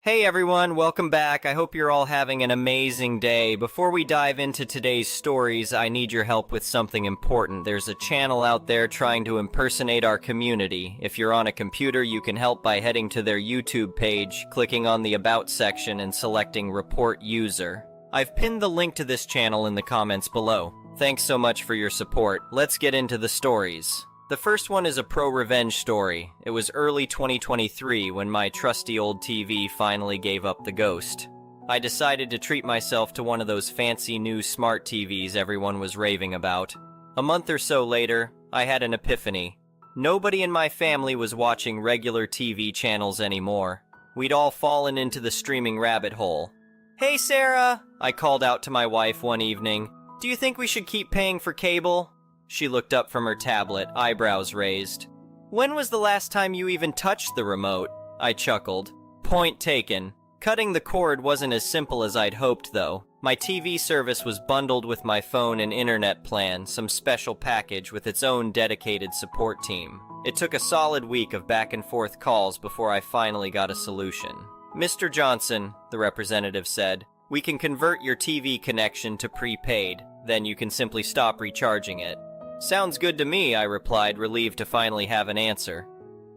Hey everyone, welcome back. I hope you're all having an amazing day. Before we dive into today's stories, I need your help with something important. There's a channel out there trying to impersonate our community. If you're on a computer, you can help by heading to their YouTube page, clicking on the About section, and selecting Report User. I've pinned the link to this channel in the comments below. Thanks so much for your support. Let's get into the stories. The first one is a pro-revenge story. It was early 2023 when my trusty old TV finally gave up the ghost. I decided to treat myself to one of those fancy new smart TVs everyone was raving about. A month or so later, I had an epiphany. Nobody in my family was watching regular TV channels anymore. We'd all fallen into the streaming rabbit hole. "Hey Sarah," I called out to my wife one evening. "Do you think we should keep paying for cable?" She looked up from her tablet, eyebrows raised. "When was the last time you even touched the remote?" I chuckled. Point taken. Cutting the cord wasn't as simple as I'd hoped, though. My TV service was bundled with my phone and internet plan, some special package with its own dedicated support team. It took a solid week of back-and-forth calls before I finally got a solution. "Mr. Johnson," the representative said, "we can convert your TV connection to prepaid. Then you can simply stop recharging it." "Sounds good to me," I replied, relieved to finally have an answer.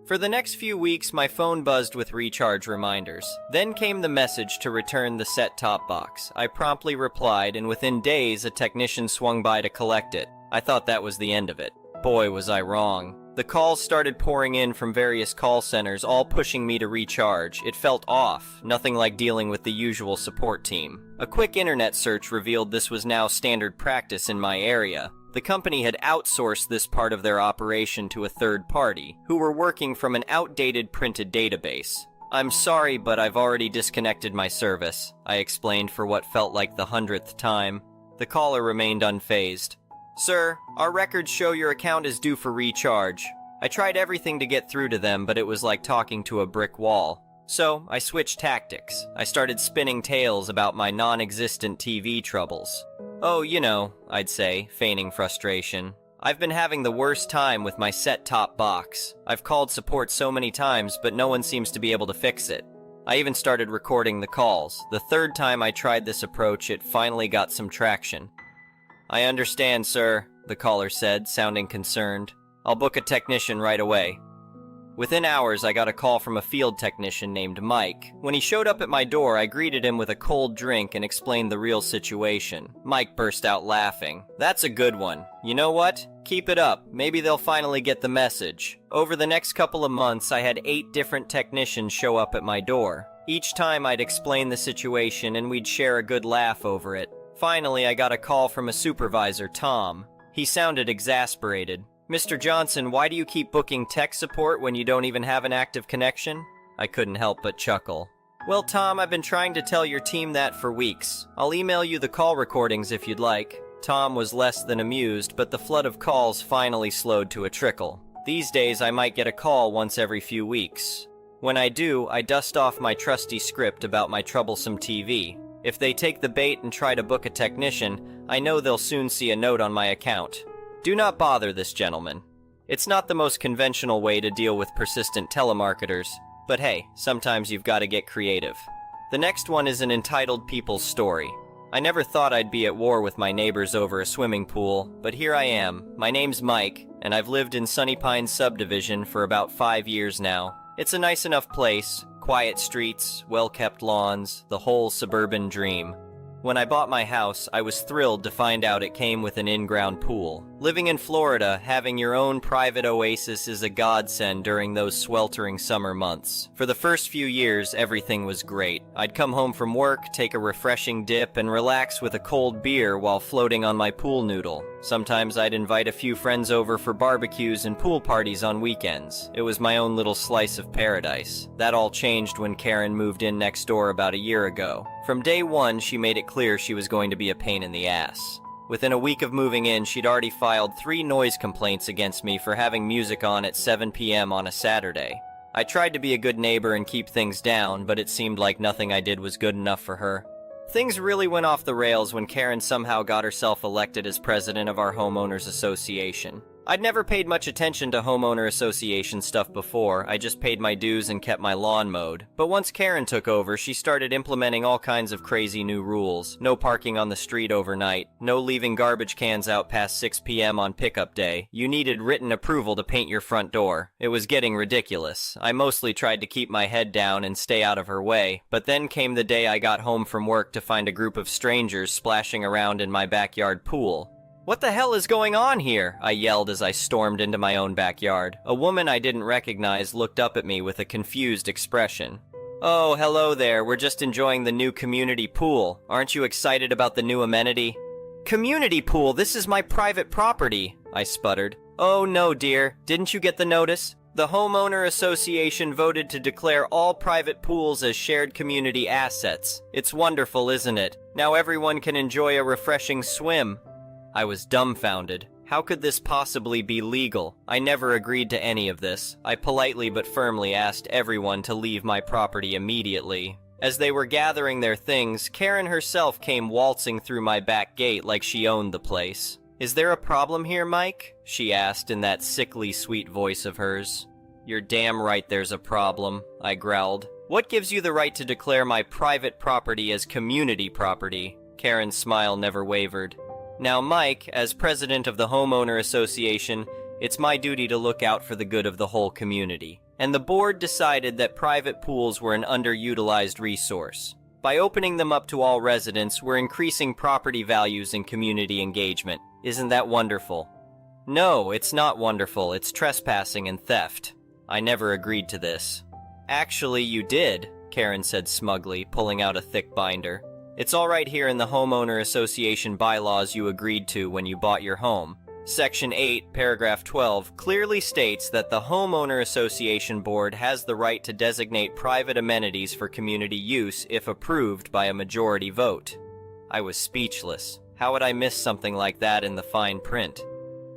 For the next few weeks, my phone buzzed with recharge reminders. Then came the message to return the set-top box. I promptly replied, and within days, a technician swung by to collect it. I thought that was the end of it. Boy, was I wrong. The calls started pouring in from various call centers, all pushing me to recharge. It felt off, nothing like dealing with the usual support team. A quick internet search revealed this was now standard practice in my area. The company had outsourced this part of their operation to a third party, who were working from an outdated printed database. "I'm sorry, but I've already disconnected my service," I explained for what felt like the 100th time. The caller remained unfazed. "Sir, our records show your account is due for recharge." I tried everything to get through to them, but it was like talking to a brick wall. So, I switched tactics. I started spinning tales about my non-existent TV troubles. "Oh, you know," I'd say, feigning frustration. "I've been having the worst time with my set-top box. I've called support so many times, but no one seems to be able to fix it." I even started recording the calls. The third time I tried this approach, it finally got some traction. "I understand, sir," the caller said, sounding concerned. "I'll book a technician right away." Within hours, I got a call from a field technician named Mike. When he showed up at my door, I greeted him with a cold drink and explained the real situation. Mike burst out laughing. "That's a good one. You know what? Keep it up. Maybe they'll finally get the message." Over the next couple of months, I had 8 different technicians show up at my door. Each time I'd explain the situation and we'd share a good laugh over it. Finally, I got a call from a supervisor, Tom. He sounded exasperated. "Mr. Johnson, why do you keep booking tech support when you don't even have an active connection?" I couldn't help but chuckle. "Well, Tom, I've been trying to tell your team that for weeks. I'll email you the call recordings if you'd like." Tom was less than amused, but the flood of calls finally slowed to a trickle. These days, I might get a call once every few weeks. When I do, I dust off my trusty script about my troublesome TV. If they take the bait and try to book a technician, I know they'll soon see a note on my account. Do not bother this gentleman. It's not the most conventional way to deal with persistent telemarketers, but hey, sometimes you've got to get creative. The next one is an entitled people's story. I never thought I'd be at war with my neighbors over a swimming pool, but here I am. My name's Mike, and I've lived in Sunny Pines subdivision for about 5 years now. It's a nice enough place, quiet streets, well-kept lawns, the whole suburban dream. When I bought my house, I was thrilled to find out it came with an in-ground pool. Living in Florida, having your own private oasis is a godsend during those sweltering summer months. For the first few years, everything was great. I'd come home from work, take a refreshing dip, and relax with a cold beer while floating on my pool noodle. Sometimes I'd invite a few friends over for barbecues and pool parties on weekends. It was my own little slice of paradise. That all changed when Karen moved in next door about a year ago. From day one, she made it clear she was going to be a pain in the ass. Within a week of moving in, she'd already filed 3 noise complaints against me for having music on at 7 p.m. on a Saturday. I tried to be a good neighbor and keep things down, but it seemed like nothing I did was good enough for her. Things really went off the rails when Karen somehow got herself elected as president of our homeowners association. I'd never paid much attention to homeowner association stuff before, I just paid my dues and kept my lawn mowed. But once Karen took over, she started implementing all kinds of crazy new rules. No parking on the street overnight, no leaving garbage cans out past 6 p.m. on pickup day. You needed written approval to paint your front door. It was getting ridiculous. I mostly tried to keep my head down and stay out of her way, but then came the day I got home from work to find a group of strangers splashing around in my backyard pool. "What the hell is going on here?" I yelled as I stormed into my own backyard. A woman I didn't recognize looked up at me with a confused expression. "Oh, hello there. We're just enjoying the new community pool. Aren't you excited about the new amenity?" "Community pool? This is my private property," I sputtered. "Oh no, dear. Didn't you get the notice? The homeowner association voted to declare all private pools as shared community assets. It's wonderful, isn't it? Now everyone can enjoy a refreshing swim." I was dumbfounded. How could this possibly be legal? I never agreed to any of this. I politely but firmly asked everyone to leave my property immediately. As they were gathering their things, Karen herself came waltzing through my back gate like she owned the place. "Is there a problem here, Mike?" she asked in that sickly sweet voice of hers. "You're damn right there's a problem," I growled. "What gives you the right to declare my private property as community property?" Karen's smile never wavered. "Now, Mike, as president of the homeowner association, it's my duty to look out for the good of the whole community. And the board decided that private pools were an underutilized resource. By opening them up to all residents, we're increasing property values and community engagement. Isn't that wonderful?" "No, it's not wonderful. It's trespassing and theft." I never agreed to this. "Actually, you did," Karen said smugly, pulling out a thick binder. "It's all right here in the homeowner association bylaws you agreed to when you bought your home. Section 8, paragraph 12, clearly states that the homeowner association board has the right to designate private amenities for community use if approved by a majority vote." I was speechless. How would I miss something like that in the fine print?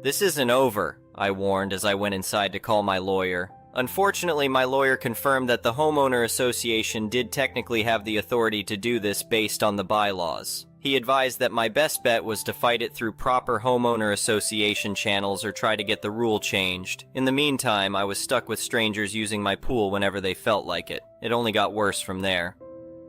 "This isn't over," I warned as I went inside to call my lawyer. Unfortunately, my lawyer confirmed that the homeowner association did technically have the authority to do this based on the bylaws. He advised that my best bet was to fight it through proper homeowner association channels or try to get the rule changed. In the meantime, I was stuck with strangers using my pool whenever they felt like it. It only got worse from there.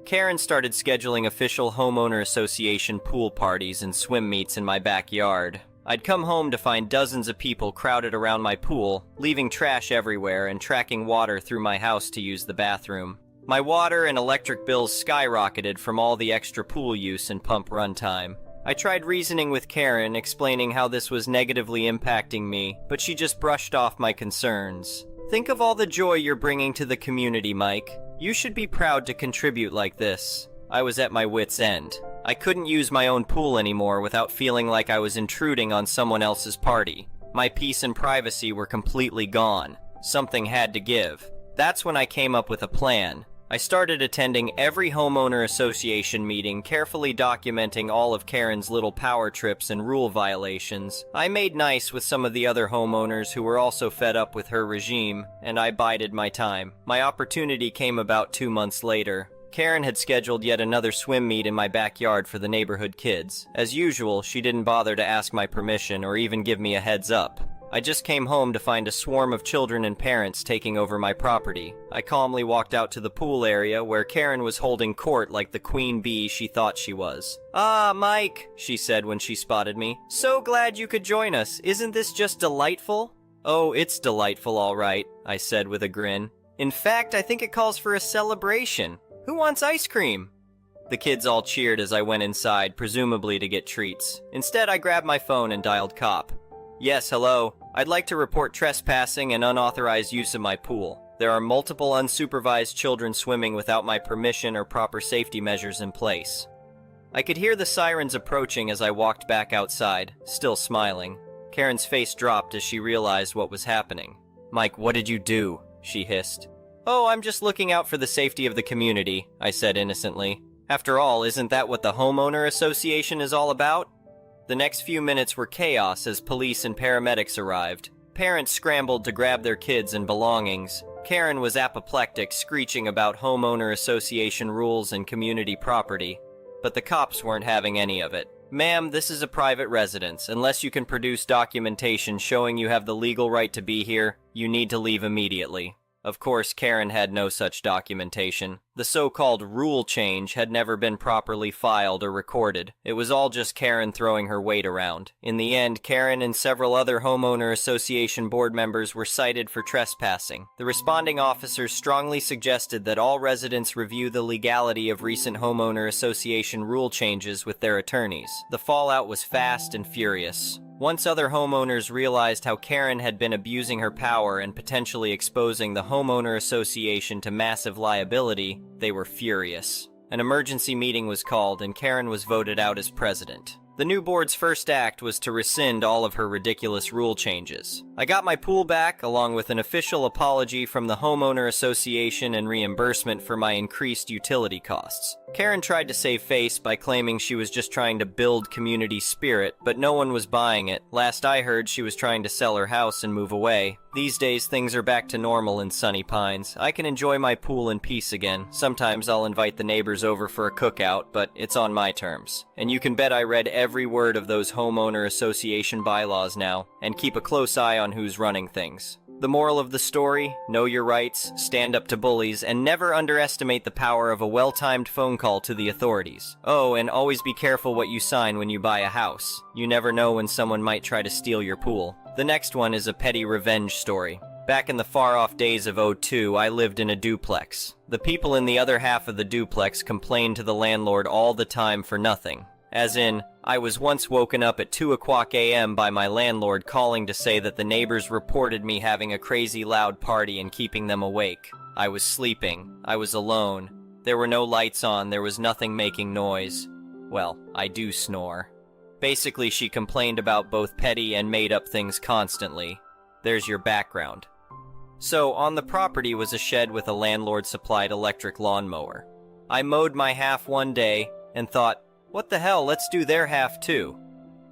Karen started scheduling official homeowner association pool parties and swim meets in my backyard. I'd come home to find dozens of people crowded around my pool, leaving trash everywhere and tracking water through my house to use the bathroom. My water and electric bills skyrocketed from all the extra pool use and pump runtime. I tried reasoning with Karen, explaining how this was negatively impacting me, but she just brushed off my concerns. "Think of all the joy you're bringing to the community, Mike. You should be proud to contribute like this." I was at my wit's end. I couldn't use my own pool anymore without feeling like I was intruding on someone else's party. My peace and privacy were completely gone. Something had to give. That's when I came up with a plan. I started attending every homeowner association meeting, carefully documenting all of Karen's little power trips and rule violations. I made nice with some of the other homeowners who were also fed up with her regime, and I bided my time. My opportunity came about 2 months later. Karen had scheduled yet another swim meet in my backyard for the neighborhood kids. As usual, she didn't bother to ask my permission or even give me a heads up. I just came home to find a swarm of children and parents taking over my property. I calmly walked out to the pool area where Karen was holding court like the queen bee she thought she was. "Ah, Mike," she said when she spotted me. "So glad you could join us. Isn't this just delightful?" "Oh, it's delightful, all right," I said with a grin. "In fact, I think it calls for a celebration. Who wants ice cream?" The kids all cheered as I went inside, presumably to get treats. Instead, I grabbed my phone and dialed cop. "Yes, hello. I'd like to report trespassing and unauthorized use of my pool. There are multiple unsupervised children swimming without my permission or proper safety measures in place." I could hear the sirens approaching as I walked back outside, still smiling. Karen's face dropped as she realized what was happening. "Mike, what did you do?" she hissed. "Oh, I'm just looking out for the safety of the community," I said innocently. "After all, isn't that what the homeowner association is all about?" The next few minutes were chaos as police and paramedics arrived. Parents scrambled to grab their kids and belongings. Karen was apoplectic, screeching about homeowner association rules and community property. But the cops weren't having any of it. "Ma'am, this is a private residence. Unless you can produce documentation showing you have the legal right to be here, you need to leave immediately." Of course, Karen had no such documentation. The so-called rule change had never been properly filed or recorded. It was all just Karen throwing her weight around. In the end, Karen and several other homeowner association board members were cited for trespassing. The responding officers strongly suggested that all residents review the legality of recent homeowner association rule changes with their attorneys. The fallout was fast and furious. Once other homeowners realized how Karen had been abusing her power and potentially exposing the homeowner association to massive liability, they were furious. An emergency meeting was called and Karen was voted out as president. The new board's first act was to rescind all of her ridiculous rule changes. I got my pool back, along with an official apology from the homeowner association and reimbursement for my increased utility costs. Karen tried to save face by claiming she was just trying to build community spirit, but no one was buying it. Last I heard, she was trying to sell her house and move away. These days, things are back to normal in Sunny Pines. I can enjoy my pool in peace again. Sometimes I'll invite the neighbors over for a cookout, but it's on my terms. And you can bet I read every word of those homeowner association bylaws now, and keep a close eye on who's running things. The moral of the story: know your rights, stand up to bullies, and never underestimate the power of a well-timed phone call to the authorities. Oh, and always be careful what you sign when you buy a house. You never know when someone might try to steal your pool. The next one is a petty revenge story. Back in the far-off days of '02, I lived in a duplex. The people in the other half of the duplex complained to the landlord all the time for nothing. As in, I was once woken up at 2:00 a.m. by my landlord calling to say that the neighbors reported me having a crazy loud party and keeping them awake. I was sleeping. I was alone. There were no lights on. There was nothing making noise. Well, I do snore. Basically, she complained about both petty and made-up things constantly. There's your background. So, on the property was a shed with a landlord-supplied electric lawnmower. I mowed my half one day and thought, what the hell, let's do their half too.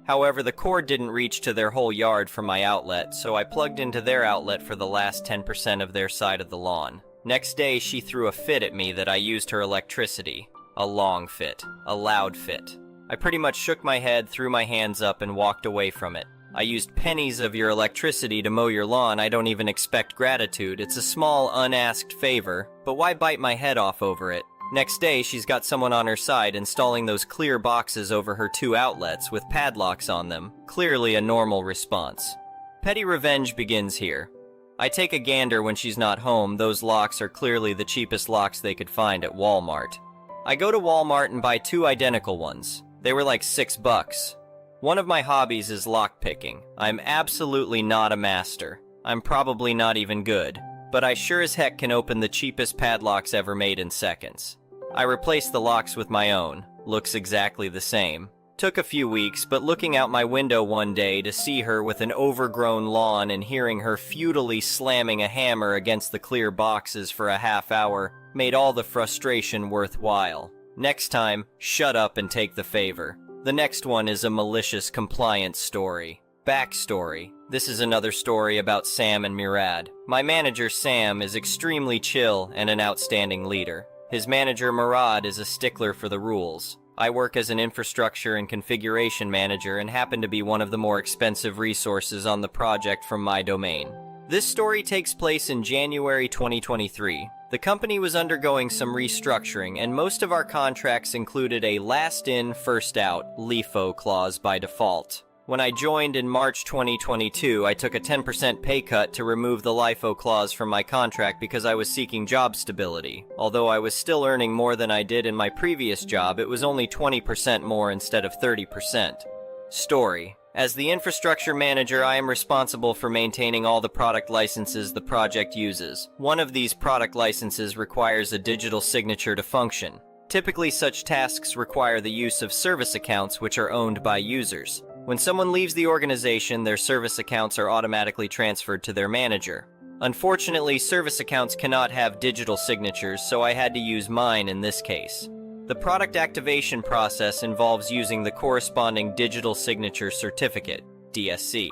However, the cord didn't reach to their whole yard from my outlet, so I plugged into their outlet for the last 10% of their side of the lawn. Next day, she threw a fit at me that I used her electricity. A long fit. A loud fit. I pretty much shook my head, threw my hands up, and walked away from it. I used pennies of your electricity to mow your lawn. I don't even expect gratitude. It's a small, unasked favor, but why bite my head off over it? Next day, she's got someone on her side installing those clear boxes over her two outlets with padlocks on them. Clearly a normal response. Petty revenge begins here. I take a gander when she's not home. Those locks are clearly the cheapest locks they could find at Walmart. I go to Walmart and buy two identical ones. They were like $6. One of my hobbies is lockpicking. I'm absolutely not a master. I'm probably not even good. But I sure as heck can open the cheapest padlocks ever made in seconds. I replaced the locks with my own. Looks exactly the same. Took a few weeks, but looking out my window one day to see her with an overgrown lawn and hearing her futilely slamming a hammer against the clear boxes for a half hour made all the frustration worthwhile. Next time, shut up and take the favor. The next one is a malicious compliance story. Backstory. This is another story about Sam and Murad. My manager, Sam, is extremely chill and an outstanding leader. His manager, Murad, is a stickler for the rules. I work as an infrastructure and configuration manager and happen to be one of the more expensive resources on the project from my domain. This story takes place in January 2023. The company was undergoing some restructuring, and most of our contracts included a last-in, first-out LIFO clause by default. When I joined in March 2022, I took a 10% pay cut to remove the LIFO clause from my contract because I was seeking job stability. Although I was still earning more than I did in my previous job, it was only 20% more instead of 30%. Story. As the infrastructure manager, I am responsible for maintaining all the product licenses the project uses. One of these product licenses requires a digital signature to function. Typically, such tasks require the use of service accounts which are owned by users. When someone leaves the organization, their service accounts are automatically transferred to their manager. Unfortunately, service accounts cannot have digital signatures, so I had to use mine in this case. The product activation process involves using the corresponding digital signature certificate, DSC.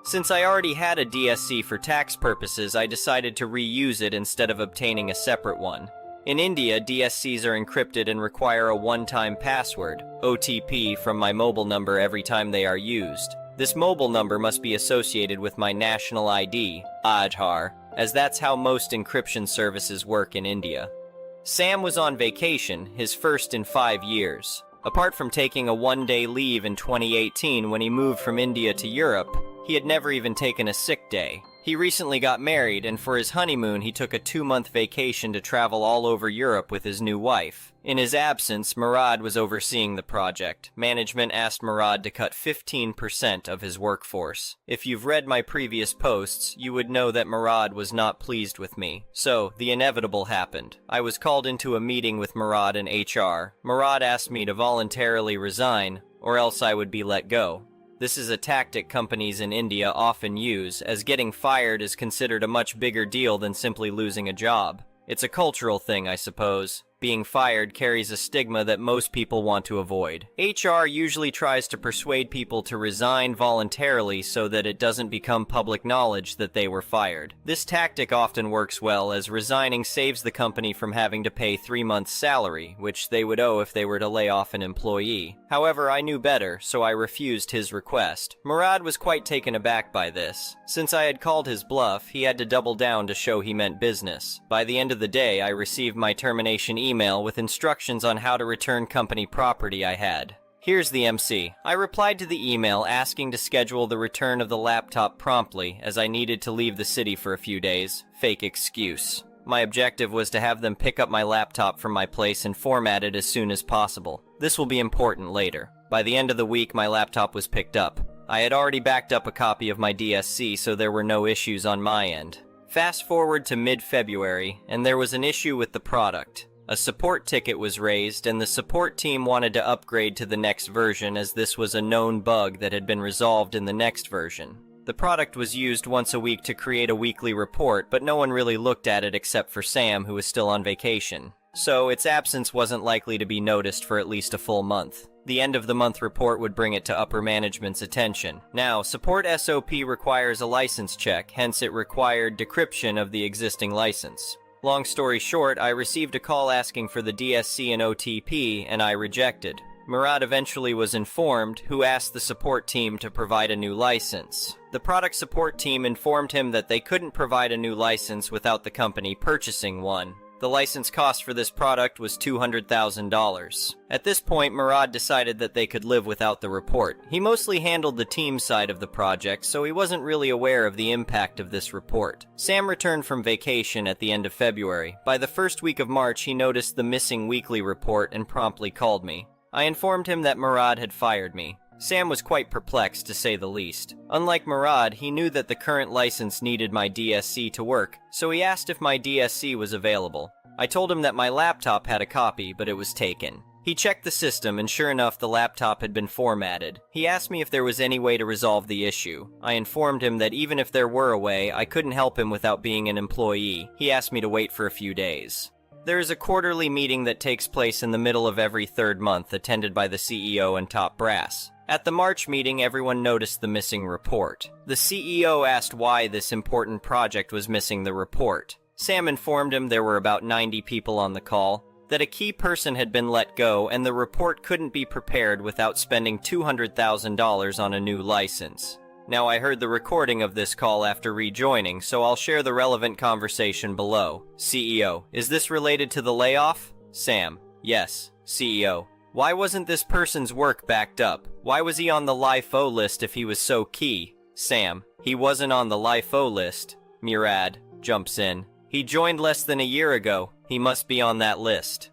Since I already had a DSC for tax purposes, I decided to reuse it instead of obtaining a separate one. In India, DSCs are encrypted and require a one-time password, OTP, from my mobile number every time they are used. This mobile number must be associated with my national ID, Aadhaar, as that's how most encryption services work in India. Sam was on vacation, his first in 5 years. Apart from taking a one-day leave in 2018 when he moved from India to Europe, he had never even taken a sick day. He recently got married, and for his honeymoon he took a 2-month vacation to travel all over Europe with his new wife. In his absence, Murad was overseeing the project. Management asked Murad to cut 15% of his workforce. If you've read my previous posts, you would know that Murad was not pleased with me. So, the inevitable happened. I was called into a meeting with Murad and HR. Murad asked me to voluntarily resign, or else I would be let go. This is a tactic companies in India often use, as getting fired is considered a much bigger deal than simply losing a job. It's a cultural thing, I suppose. Being fired carries a stigma that most people want to avoid. HR usually tries to persuade people to resign voluntarily so that it doesn't become public knowledge that they were fired. This tactic often works well, as resigning saves the company from having to pay 3 months' salary, which they would owe if they were to lay off an employee. However, I knew better, so I refused his request. Murad was quite taken aback by this. Since I had called his bluff, he had to double down to show he meant business. By the end of the day, I received my termination email with instructions on how to return company property I had. Here's the MC. I replied to the email asking to schedule the return of the laptop promptly, as I needed to leave the city for a few days. Fake excuse. My objective was to have them pick up my laptop from my place and format it as soon as possible. This will be important later. By the end of the week, my laptop was picked up. I had already backed up a copy of my DSC, so there were no issues on my end. Fast forward to mid-February, and there was an issue with the product. A support ticket was raised, and the support team wanted to upgrade to the next version, as this was a known bug that had been resolved in the next version. The product was used once a week to create a weekly report, but no one really looked at it except for Sam, who was still on vacation. So its absence wasn't likely to be noticed for at least a full month. The end-of-the-month report would bring it to upper management's attention. Now, support SOP requires a license check, hence it required decryption of the existing license. Long story short, I received a call asking for the DSC and OTP, and I rejected. Murad eventually was informed, who asked the support team to provide a new license. The product support team informed him that they couldn't provide a new license without the company purchasing one. The license cost for this product was $200,000. At this point, Murad decided that they could live without the report. He mostly handled the team side of the project, so he wasn't really aware of the impact of this report. Sam returned from vacation at the end of February. By the first week of March, he noticed the missing weekly report and promptly called me. I informed him that Murad had fired me. Sam was quite perplexed, to say the least. Unlike Murad, he knew that the current license needed my DSC to work, so he asked if my DSC was available. I told him that my laptop had a copy, but it was taken. He checked the system, and sure enough, the laptop had been formatted. He asked me if there was any way to resolve the issue. I informed him that even if there were a way, I couldn't help him without being an employee. He asked me to wait for a few days. There is a quarterly meeting that takes place in the middle of every third month, attended by the CEO and top brass. At the March meeting, everyone noticed the missing report. The CEO asked why this important project was missing the report. Sam informed him there were about 90 people on the call, that a key person had been let go, and the report couldn't be prepared without spending $200,000 on a new license. Now, I heard the recording of this call after rejoining, so I'll share the relevant conversation below. CEO: is this related to the layoff? Sam: yes. CEO: why wasn't this person's work backed up? Why was he on the LIFO list if he was so key? Sam: he wasn't on the LIFO list. Murad jumps in: he joined less than a year ago. He must be on that list.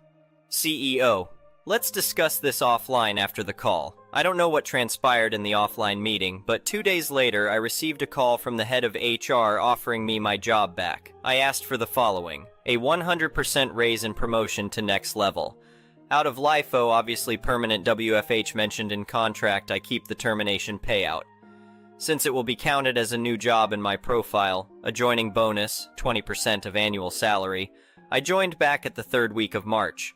CEO: let's discuss this offline after the call. I don't know what transpired in the offline meeting, but 2 days later I received a call from the head of HR offering me my job back. I asked for the following: a 100% raise and promotion to next level. Out of LIFO, obviously permanent WFH mentioned in contract, I keep the termination payout. Since it will be counted as a new job in my profile, a joining bonus, 20% of annual salary, I joined back at the 3rd week of March.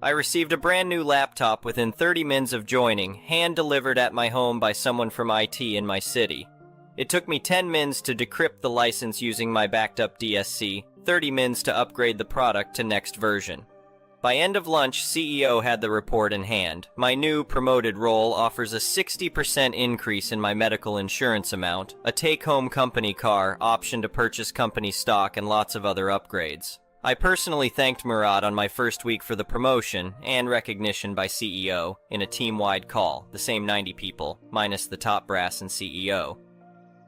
I received a brand new laptop within 30 minutes of joining, hand-delivered at my home by someone from IT in my city. It took me 10 minutes to decrypt the license using my backed up DSC, 30 mins to upgrade the product to next version. By end of lunch, CEO had the report in hand. My new promoted role offers a 60% increase in my medical insurance amount, a take-home company car, option to purchase company stock, and lots of other upgrades. I personally thanked Murad on my first week for the promotion and recognition by CEO in a team-wide call, the same 90 people, minus the top brass and CEO.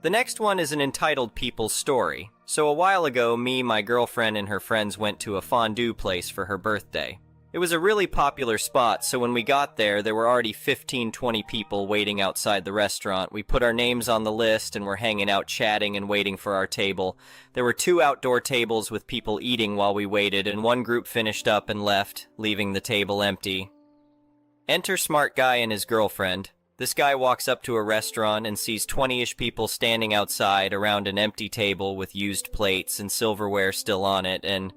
The next one is an entitled people's story. So a while ago, me, my girlfriend, and her friends went to a fondue place for her birthday. It was a really popular spot, so when we got there were already 15-20 people waiting outside the restaurant. We put our names on the list and were hanging out chatting and waiting for our table. There were 2 outdoor tables with people eating while we waited, and one group finished up and left, leaving the table empty. Enter smart guy and his girlfriend. This guy walks up to a restaurant and sees 20-ish people standing outside around an empty table with used plates and silverware still on it, and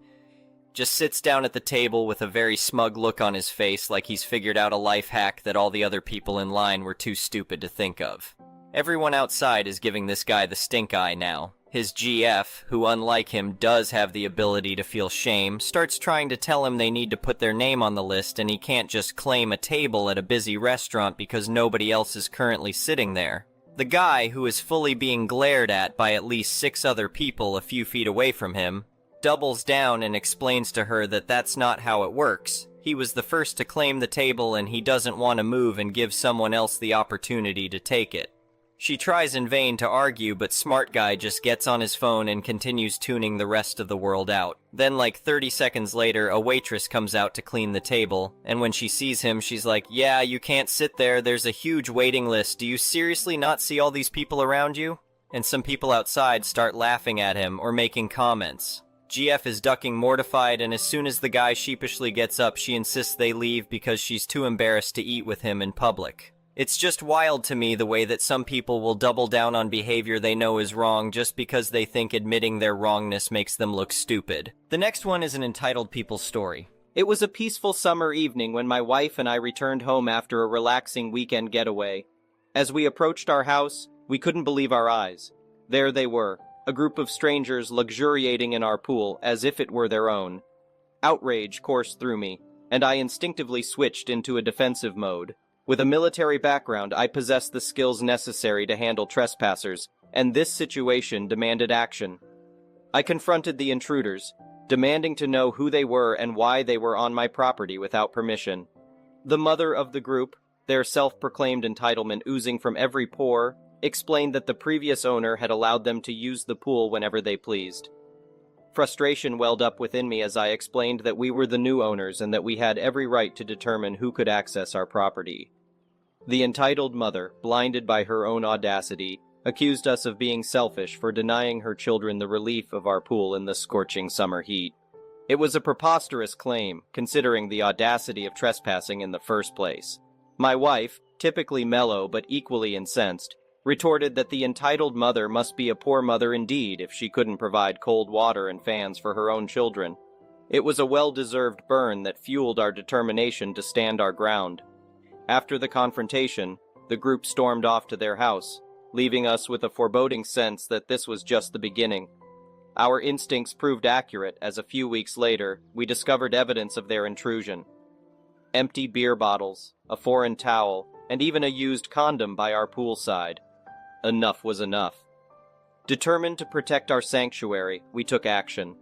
just sits down at the table with a very smug look on his face like he's figured out a life hack that all the other people in line were too stupid to think of. Everyone outside is giving this guy the stink eye now. His GF, who unlike him does have the ability to feel shame, starts trying to tell him they need to put their name on the list and he can't just claim a table at a busy restaurant because nobody else is currently sitting there. The guy, who is fully being glared at by at least 6 other people a few feet away from him, doubles down and explains to her that that's not how it works. He was the first to claim the table and he doesn't want to move and give someone else the opportunity to take it. She tries in vain to argue, but smart guy just gets on his phone and continues tuning the rest of the world out. Then like 30 seconds later, a waitress comes out to clean the table, and when she sees him, she's like, "Yeah, you can't sit there, there's a huge waiting list. Do you seriously not see all these people around you?" And some people outside start laughing at him or making comments. GF is ducking mortified, and as soon as the guy sheepishly gets up, she insists they leave because she's too embarrassed to eat with him in public. It's just wild to me the way that some people will double down on behavior they know is wrong just because they think admitting their wrongness makes them look stupid. The next one is an entitled people's story. It was a peaceful summer evening when my wife and I returned home after a relaxing weekend getaway. As we approached our house, we couldn't believe our eyes. There they were, a group of strangers luxuriating in our pool as if it were their own. Outrage coursed through me, and I instinctively switched into a defensive mode. With a military background, I possessed the skills necessary to handle trespassers, and this situation demanded action. I confronted the intruders, demanding to know who they were and why they were on my property without permission. The mother of the group, their self-proclaimed entitlement oozing from every pore, explained that the previous owner had allowed them to use the pool whenever they pleased. Frustration welled up within me as I explained that we were the new owners and that we had every right to determine who could access our property. The entitled mother, blinded by her own audacity, accused us of being selfish for denying her children the relief of our pool in the scorching summer heat. It was a preposterous claim, considering the audacity of trespassing in the first place. My wife, typically mellow but equally incensed, retorted that the entitled mother must be a poor mother indeed if she couldn't provide cold water and fans for her own children. It was a well-deserved burn that fueled our determination to stand our ground. After the confrontation, the group stormed off to their house, leaving us with a foreboding sense that this was just the beginning. Our instincts proved accurate as a few weeks later, we discovered evidence of their intrusion. Empty beer bottles, a foreign towel, and even a used condom by our poolside. Enough was enough. Determined to protect our sanctuary, we took action.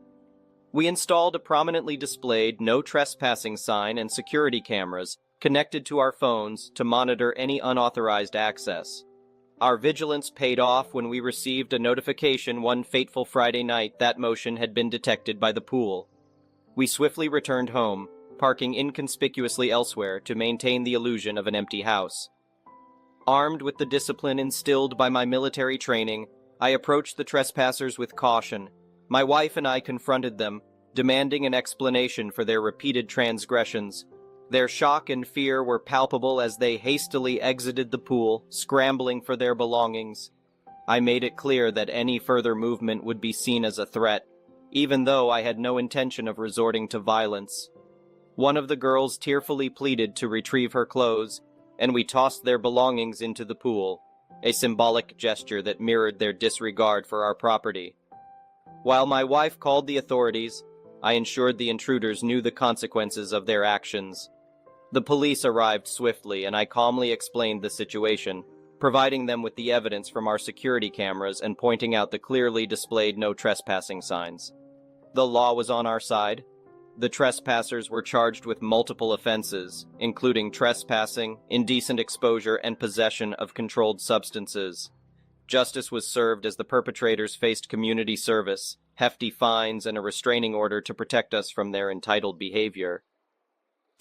We installed a prominently displayed no trespassing sign and security cameras connected to our phones to monitor any unauthorized access. Our vigilance paid off when we received a notification one fateful Friday night that motion had been detected by the pool. We swiftly returned home, parking inconspicuously elsewhere to maintain the illusion of an empty house. Armed with the discipline instilled by my military training, I approached the trespassers with caution. My wife and I confronted them, demanding an explanation for their repeated transgressions. Their shock and fear were palpable as they hastily exited the pool, scrambling for their belongings. I made it clear that any further movement would be seen as a threat, even though I had no intention of resorting to violence. One of the girls tearfully pleaded to retrieve her clothes, and we tossed their belongings into the pool, a symbolic gesture that mirrored their disregard for our property. While my wife called the authorities, I ensured the intruders knew the consequences of their actions. The police arrived swiftly, and I calmly explained the situation, providing them with the evidence from our security cameras and pointing out the clearly displayed no trespassing signs. The law was on our side. The trespassers were charged with multiple offenses, including trespassing, indecent exposure, and possession of controlled substances. Justice was served as the perpetrators faced community service, hefty fines, and a restraining order to protect us from their entitled behavior.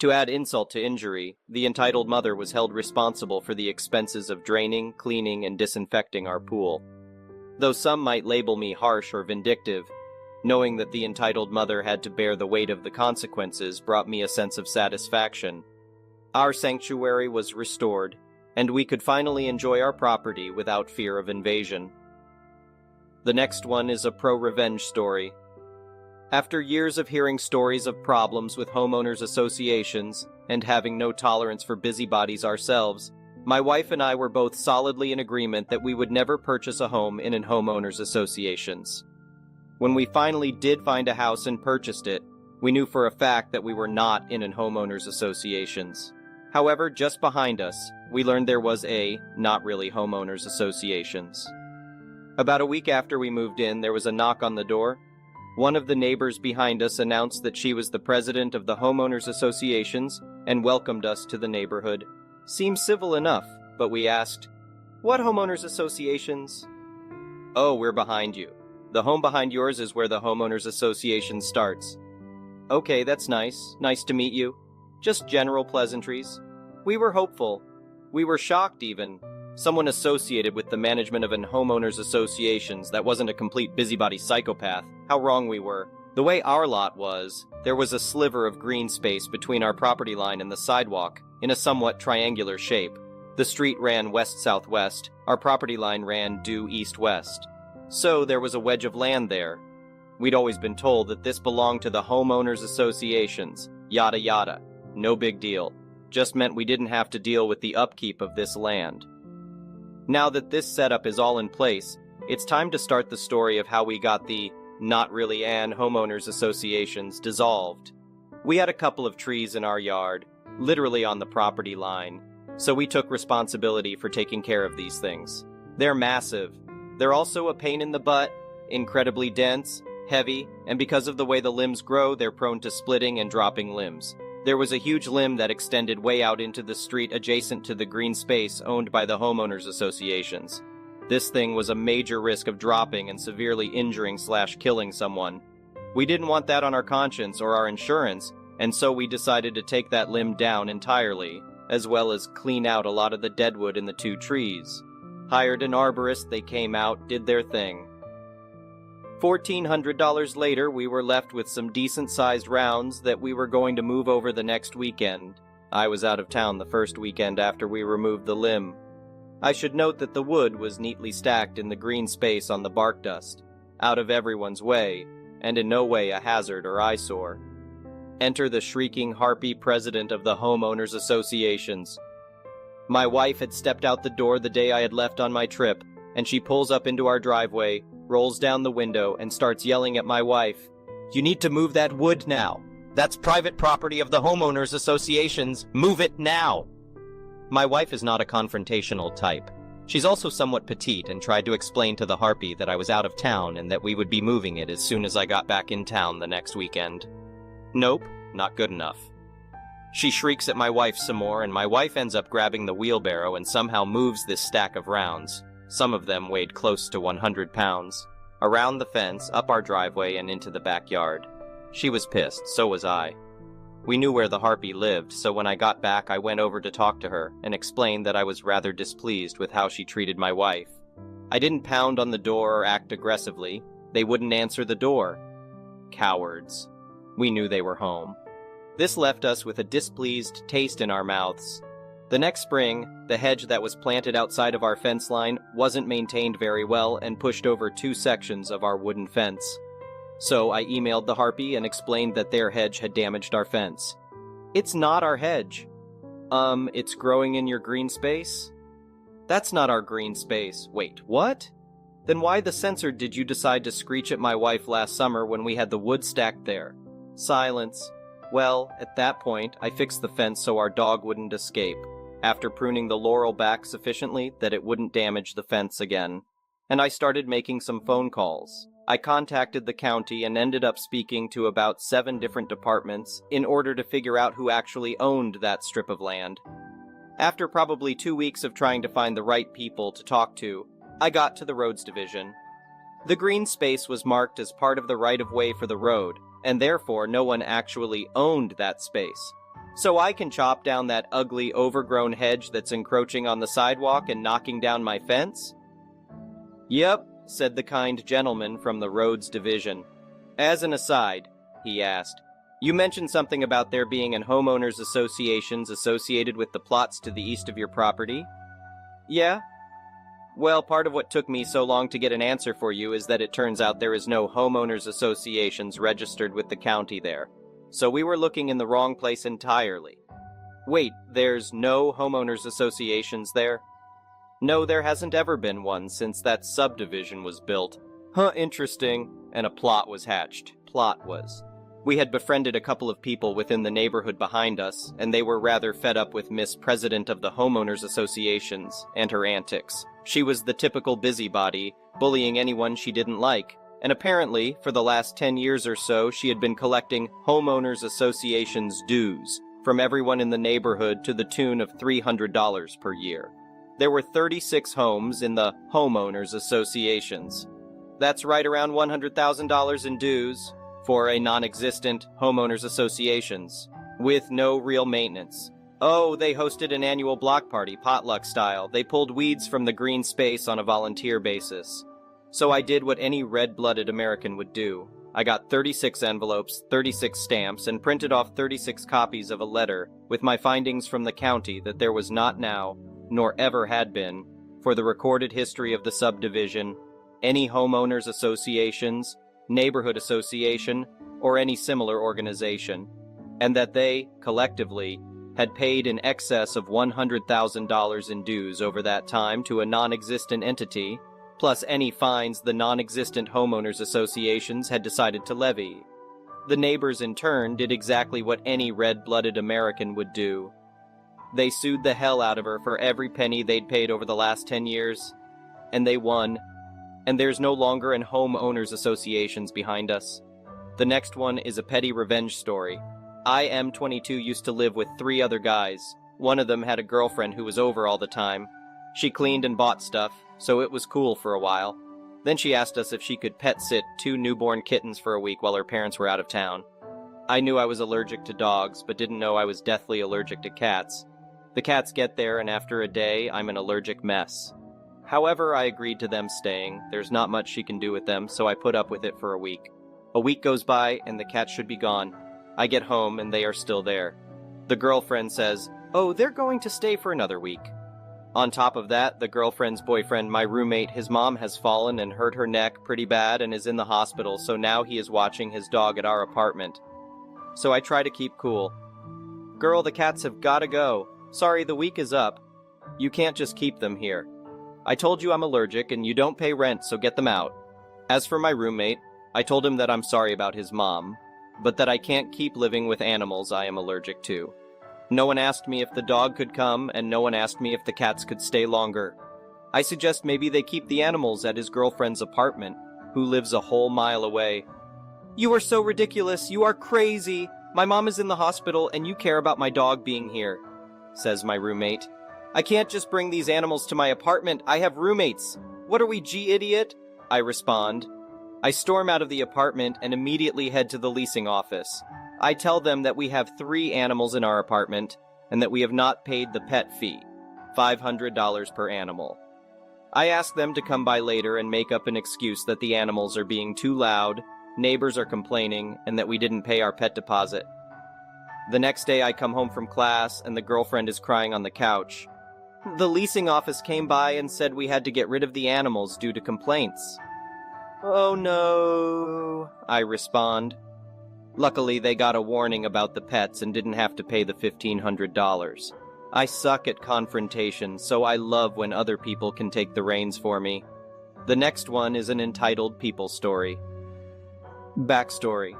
To add insult to injury, the entitled mother was held responsible for the expenses of draining, cleaning, and disinfecting our pool. Though some might label me harsh or vindictive, knowing that the entitled mother had to bear the weight of the consequences brought me a sense of satisfaction. Our sanctuary was restored, and we could finally enjoy our property without fear of invasion. The next one is a pro-revenge story. After years of hearing stories of problems with homeowners associations and having no tolerance for busybodies ourselves, my wife and I were both solidly in agreement that we would never purchase a home in an homeowners associations. When we finally did find a house and purchased it, we knew for a fact that we were not in an homeowners associations. However, just behind us, we learned there was a not really homeowners associations. About a week after we moved in, there was a knock on the door. One of the neighbors behind us announced that she was the president of the homeowners associations and welcomed us to the neighborhood. Seemed civil enough, but we asked, "What homeowners associations?" "Oh, we're behind you. The home behind yours is where the homeowners association starts." "Okay, that's nice. Nice to meet you." Just general pleasantries. We were hopeful. We were shocked even. Someone associated with the management of an homeowners associations that wasn't a complete busybody psychopath. How wrong we were. The way our lot was, there was a sliver of green space between our property line and the sidewalk, in a somewhat triangular shape. The street ran west-southwest, our property line ran due east-west. So there was a wedge of land there. We'd always been told that this belonged to the homeowners associations, yada yada. No big deal. Just meant we didn't have to deal with the upkeep of this land. Now that this setup is all in place, it's time to start the story of how we got the not really an homeowners associations dissolved. We had a couple of trees in our yard, literally on the property line, so we took responsibility for taking care of these things. They're massive. They're also a pain in the butt, incredibly dense, heavy, and because of the way the limbs grow, they're prone to splitting and dropping limbs. There was a huge limb that extended way out into the street adjacent to the green space owned by the homeowners associations. This thing was a major risk of dropping and severely injuring/killing someone. We didn't want that on our conscience or our insurance, and so we decided to take that limb down entirely, as well as clean out a lot of the deadwood in the two trees. Hired an arborist, they came out, did their thing. $1,400 later, we were left with some decent-sized rounds that we were going to move over the next weekend. I was out of town the first weekend after we removed the limb. I should note that the wood was neatly stacked in the green space on the bark dust, out of everyone's way, and in no way a hazard or eyesore. Enter the shrieking harpy president of the homeowners associations. My wife had stepped out the door the day I had left on my trip, and she pulls up into our driveway, rolls down the window, and starts yelling at my wife, "You need to move that wood now. That's private property of the homeowners associations. Move it now." My wife is not a confrontational type. She's also somewhat petite and tried to explain to the harpy that I was out of town and that we would be moving it as soon as I got back in town the next weekend. Nope, not good enough. She shrieks at my wife some more, and my wife ends up grabbing the wheelbarrow and somehow moves this stack of rounds. Some of them weighed close to 100 pounds, around the fence, up our driveway, and into the backyard. She was pissed, so was I. We knew where the harpy lived, so when I got back I went over to talk to her and explained that I was rather displeased with how she treated my wife. I didn't pound on the door or act aggressively. They wouldn't answer the door. Cowards. We knew they were home. This left us with a displeased taste in our mouths. The next spring, the hedge that was planted outside of our fence line wasn't maintained very well and pushed over 2 sections of our wooden fence. So I emailed the harpy and explained that their hedge had damaged our fence. "It's not our hedge." It's growing in your green space?" "That's not our green space." "Wait, what?" Then why the censor did you decide to screech at my wife last summer when we had the wood stacked there? Silence. Well, at that point, I fixed the fence so our dog wouldn't escape, after pruning the laurel back sufficiently that it wouldn't damage the fence again. And I started making some phone calls. I contacted the county and ended up speaking to about 7 different departments in order to figure out who actually owned that strip of land. After probably 2 weeks of trying to find the right people to talk to, I got to the roads division. The green space was marked as part of the right-of-way for the road, and therefore no one actually owned that space. So I can chop down that ugly, overgrown hedge that's encroaching on the sidewalk and knocking down my fence? Yep, said the kind gentleman from the roads division. As an aside, he asked, you mentioned something about there being an homeowners associations associated with the plots to the east of your property? Yeah. Well, part of what took me so long to get an answer for you is that it turns out there is no homeowners associations registered with the county there. So we were looking in the wrong place entirely. Wait, there's no homeowners associations there? No, there hasn't ever been one since that subdivision was built. Huh, interesting. And a plot was hatched. Plot was. We had befriended a couple of people within the neighborhood behind us, and they were rather fed up with Miss President of the Homeowners Associations and her antics. She was the typical busybody, bullying anyone she didn't like, and apparently, for the last 10 years or so, she had been collecting Homeowners Associations dues from everyone in the neighborhood to the tune of $300 per year. There were 36 homes in the Homeowners Associations. That's right around $100,000 in dues for a non-existent Homeowners Associations, with no real maintenance. Oh, they hosted an annual block party, potluck style. They pulled weeds from the green space on a volunteer basis. So I did what any red-blooded American would do. I got 36 envelopes, 36 stamps, and printed off 36 copies of a letter with my findings from the county that there was not now, nor ever had been, for the recorded history of the subdivision, any homeowners associations, neighborhood association, or any similar organization, and that they, collectively, had paid in excess of $100,000 in dues over that time to a non-existent entity, plus any fines the non-existent homeowners associations had decided to levy. The neighbors in turn did exactly what any red-blooded American would do. They sued the hell out of her for every penny they'd paid over the last 10 years, and they won. And there's no longer an homeowners associations behind us. The next one is a petty revenge story. I, M22, used to live with 3 other guys. One of them had a girlfriend who was over all the time. She cleaned and bought stuff, so it was cool for a while. Then she asked us if she could pet sit 2 newborn kittens for a week while her parents were out of town. I knew I was allergic to dogs, but didn't know I was deathly allergic to cats. The cats get there, and after a day, I'm an allergic mess. However, I agreed to them staying. There's not much she can do with them, so I put up with it for a week. A week goes by, and the cats should be gone. I get home, and they are still there. The girlfriend says, "Oh, they're going to stay for another week." On top of that, the girlfriend's boyfriend, my roommate, his mom has fallen and hurt her neck pretty bad and is in the hospital, so now he is watching his dog at our apartment. So I try to keep cool. "Girl, the cats have gotta go. Sorry, the week is up. You can't just keep them here. I told you I'm allergic and you don't pay rent, so get them out." As for my roommate, I told him that I'm sorry about his mom, but that I can't keep living with animals I am allergic to. No one asked me if the dog could come, and no one asked me if the cats could stay longer. I suggest maybe they keep the animals at his girlfriend's apartment, who lives a whole mile away. "You are so ridiculous. You are crazy. My mom is in the hospital and you care about my dog being here," says my roommate. "I can't just bring these animals to my apartment. I have roommates. What are we, idiot?" I respond. I storm out of the apartment and immediately head to the leasing office. I tell them that we have 3 animals in our apartment and that we have not paid the pet fee, $500 per animal. I ask them to come by later and make up an excuse that the animals are being too loud, neighbors are complaining, and that we didn't pay our pet deposit. The next day I come home from class and the girlfriend is crying on the couch. "The leasing office came by and said we had to get rid of the animals due to complaints." "Oh no," I respond. Luckily, they got a warning about the pets and didn't have to pay the $1,500. I suck at confrontation, so I love when other people can take the reins for me. The next one is an entitled people story. Backstory.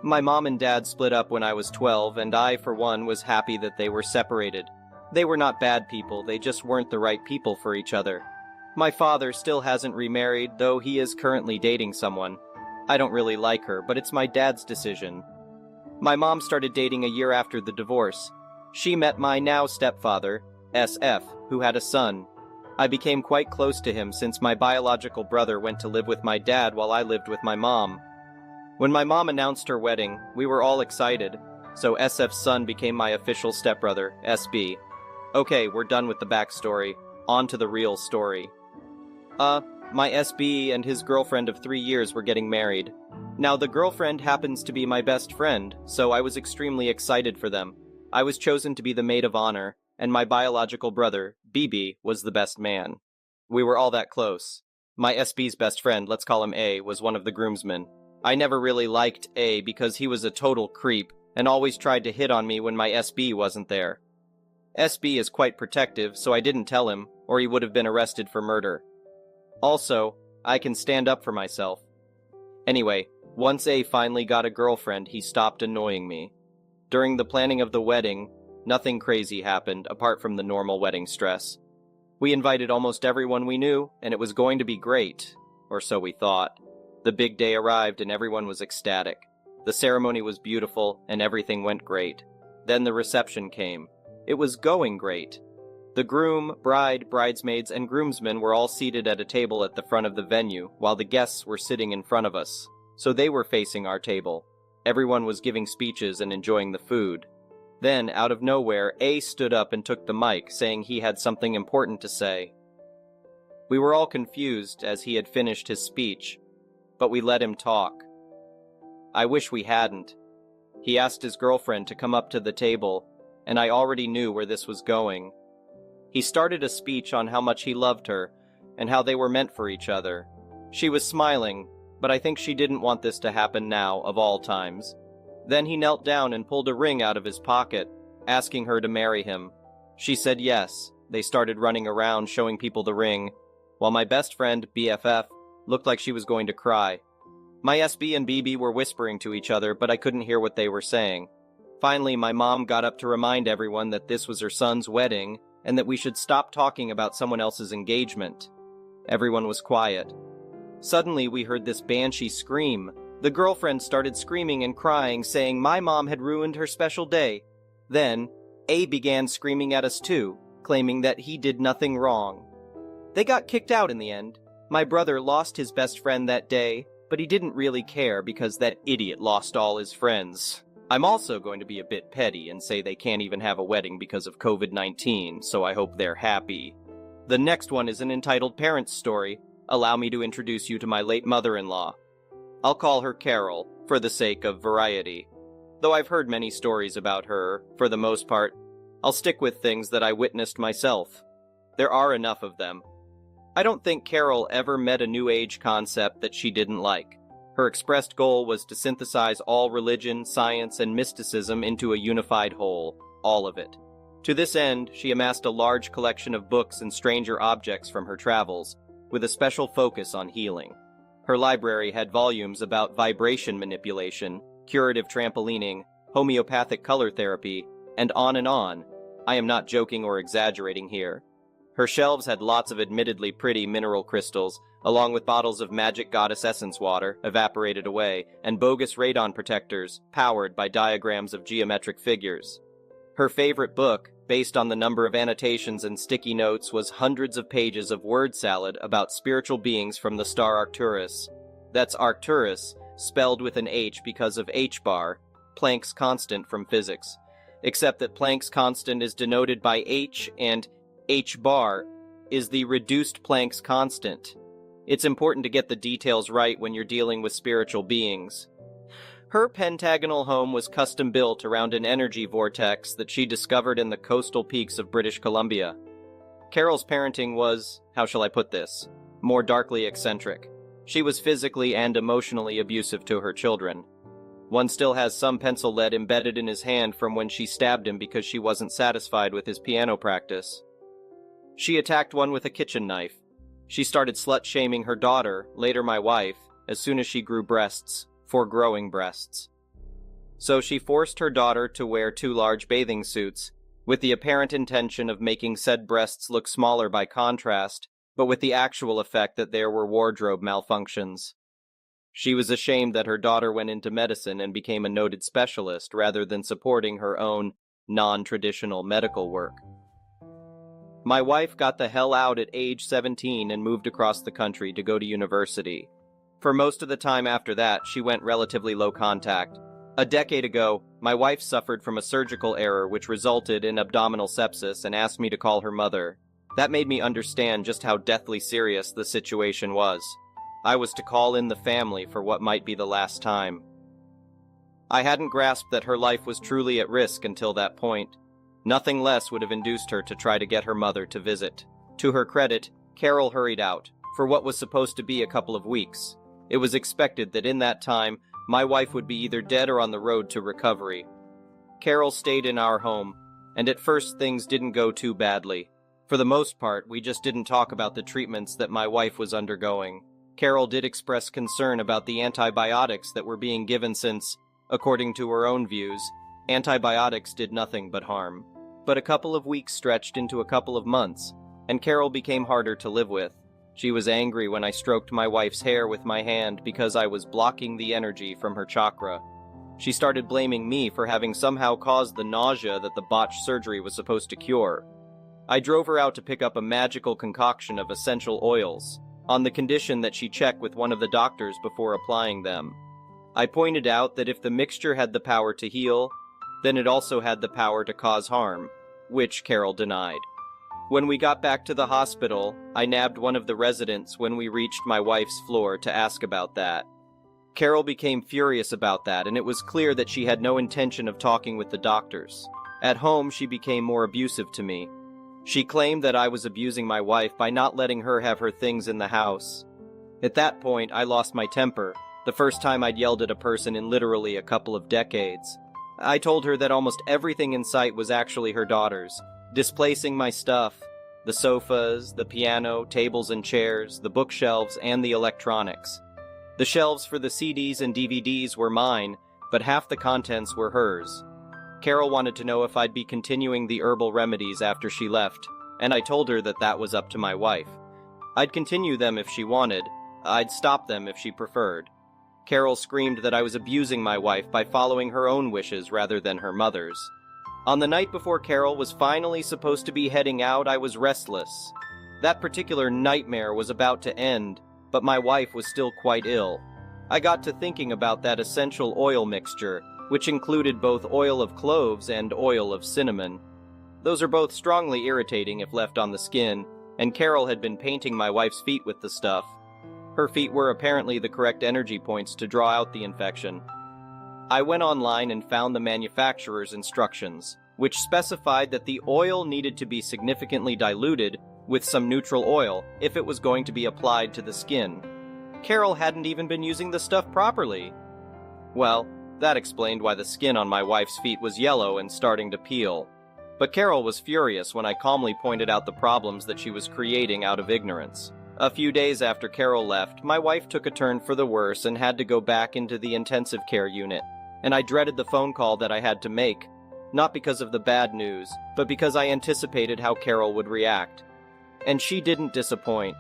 My mom and dad split up when I was 12, and I, for one, was happy that they were separated. They were not bad people, they just weren't the right people for each other. My father still hasn't remarried, though he is currently dating someone. I don't really like her, but it's my dad's decision. My mom started dating a year after the divorce. She met my now stepfather, SF, who had a son. I became quite close to him since my biological brother went to live with my dad while I lived with my mom. When my mom announced her wedding, we were all excited, so SF's son became my official stepbrother, SB. Okay, we're done with the backstory. On to the real story. My SB and his girlfriend of 3 years were getting married. Now, the girlfriend happens to be my best friend, so I was extremely excited for them. I was chosen to be the maid of honor, and my biological brother, BB, was the best man. We were all that close. My SB's best friend, let's call him A, was one of the groomsmen. I never really liked A because he was a total creep, and always tried to hit on me when my SB wasn't there. SB is quite protective, so I didn't tell him, or he would have been arrested for murder. Also, I can stand up for myself. Anyway, once A finally got a girlfriend, he stopped annoying me. During the planning of the wedding, nothing crazy happened apart from the normal wedding stress. We invited almost everyone we knew, and it was going to be great, or so we thought. The big day arrived and everyone was ecstatic. The ceremony was beautiful and everything went great. Then the reception came. It was going great. The groom, bride, bridesmaids, and groomsmen were all seated at a table at the front of the venue, while the guests were sitting in front of us, so they were facing our table. Everyone was giving speeches and enjoying the food. Then, out of nowhere, A stood up and took the mic, saying he had something important to say. We were all confused as he had finished his speech, but we let him talk. I wish we hadn't. He asked his girlfriend to come up to the table, and I already knew where this was going. He started a speech on how much he loved her, and how they were meant for each other. She was smiling, but I think she didn't want this to happen now, of all times. Then he knelt down and pulled a ring out of his pocket, asking her to marry him. She said yes. They started running around, showing people the ring, while my best friend, BFF, looked like she was going to cry. My SB and BB were whispering to each other, but I couldn't hear what they were saying. Finally, my mom got up to remind everyone that this was her son's wedding, and that we should stop talking about someone else's engagement. Everyone was quiet. Suddenly, we heard this banshee scream. The girlfriend started screaming and crying, saying my mom had ruined her special day. Then, A began screaming at us too, claiming that he did nothing wrong. They got kicked out in the end. My brother lost his best friend that day, but he didn't really care because that idiot lost all his friends. I'm also going to be a bit petty and say they can't even have a wedding because of COVID-19, so I hope they're happy. The next one is an entitled parent's story. Allow me to introduce you to my late mother-in-law. I'll call her Carol, for the sake of variety. Though I've heard many stories about her, for the most part, I'll stick with things that I witnessed myself. There are enough of them. I don't think Carol ever met a New Age concept that she didn't like. Her expressed goal was to synthesize all religion, science, and mysticism into a unified whole, all of it. To this end, she amassed a large collection of books and stranger objects from her travels, with a special focus on healing. Her library had volumes about vibration manipulation, curative trampolining, homeopathic color therapy, and on and on. I am not joking or exaggerating here. Her shelves had lots of admittedly pretty mineral crystals, along with bottles of magic goddess essence water, evaporated away, and bogus radon protectors, powered by diagrams of geometric figures. Her favorite book, based on the number of annotations and sticky notes, was hundreds of pages of word salad about spiritual beings from the star Arcturus. That's Arcturus, spelled with an H because of h-bar, Planck's constant from physics. Except that Planck's constant is denoted by H, and h-bar is the reduced Planck's constant. It's important to get the details right when you're dealing with spiritual beings. Her pentagonal home was custom built around an energy vortex that she discovered in the coastal peaks of British Columbia. Carol's parenting was, how shall I put this, more darkly eccentric. She was physically and emotionally abusive to her children. One still has some pencil lead embedded in his hand from when she stabbed him because she wasn't satisfied with his piano practice. She attacked one with a kitchen knife. She started slut-shaming her daughter, later my wife, as soon as she grew breasts, for growing breasts. So she forced her daughter to wear 2 large bathing suits, with the apparent intention of making said breasts look smaller by contrast, but with the actual effect that there were wardrobe malfunctions. She was ashamed that her daughter went into medicine and became a noted specialist rather than supporting her own non-traditional medical work. My wife got the hell out at age 17 and moved across the country to go to university. For most of the time after that, she went relatively low contact. A decade ago, my wife suffered from a surgical error which resulted in abdominal sepsis and asked me to call her mother. That made me understand just how deathly serious the situation was. I was to call in the family for what might be the last time. I hadn't grasped that her life was truly at risk until that point. Nothing less would have induced her to try to get her mother to visit. To her credit, Carol hurried out, for what was supposed to be a couple of weeks. It was expected that in that time, my wife would be either dead or on the road to recovery. Carol stayed in our home, and at first things didn't go too badly. For the most part, we just didn't talk about the treatments that my wife was undergoing. Carol did express concern about the antibiotics that were being given since, according to her own views, antibiotics did nothing but harm. But a couple of weeks stretched into a couple of months, and Carol became harder to live with. She was angry when I stroked my wife's hair with my hand because I was blocking the energy from her chakra. She started blaming me for having somehow caused the nausea that the botched surgery was supposed to cure. I drove her out to pick up a magical concoction of essential oils, on the condition that she check with one of the doctors before applying them. I pointed out that if the mixture had the power to heal, then it also had the power to cause harm, which Carol denied. When we got back to the hospital, I nabbed one of the residents when we reached my wife's floor to ask about that. Carol became furious about that, and it was clear that she had no intention of talking with the doctors. At home, she became more abusive to me. She claimed that I was abusing my wife by not letting her have her things in the house. At that point, I lost my temper, the first time I'd yelled at a person in literally a couple of decades. I told her that almost everything in sight was actually her daughter's, displacing my stuff, the sofas, the piano, tables and chairs, the bookshelves, and the electronics. The shelves for the CDs and DVDs were mine, but half the contents were hers. Carol wanted to know if I'd be continuing the herbal remedies after she left, and I told her that that was up to my wife. I'd continue them if she wanted. I'd stop them if she preferred. Carol screamed that I was abusing my wife by following her own wishes rather than her mother's. On the night before Carol was finally supposed to be heading out, I was restless. That particular nightmare was about to end, but my wife was still quite ill. I got to thinking about that essential oil mixture, which included both oil of cloves and oil of cinnamon. Those are both strongly irritating if left on the skin, and Carol had been painting my wife's feet with the stuff. Her feet were apparently the correct energy points to draw out the infection. I went online and found the manufacturer's instructions, which specified that the oil needed to be significantly diluted with some neutral oil if it was going to be applied to the skin. Carol hadn't even been using the stuff properly. Well, that explained why the skin on my wife's feet was yellow and starting to peel. But Carol was furious when I calmly pointed out the problems that she was creating out of ignorance. A few days after Carol left, my wife took a turn for the worse and had to go back into the intensive care unit, and I dreaded the phone call that I had to make, not because of the bad news, but because I anticipated how Carol would react. And she didn't disappoint.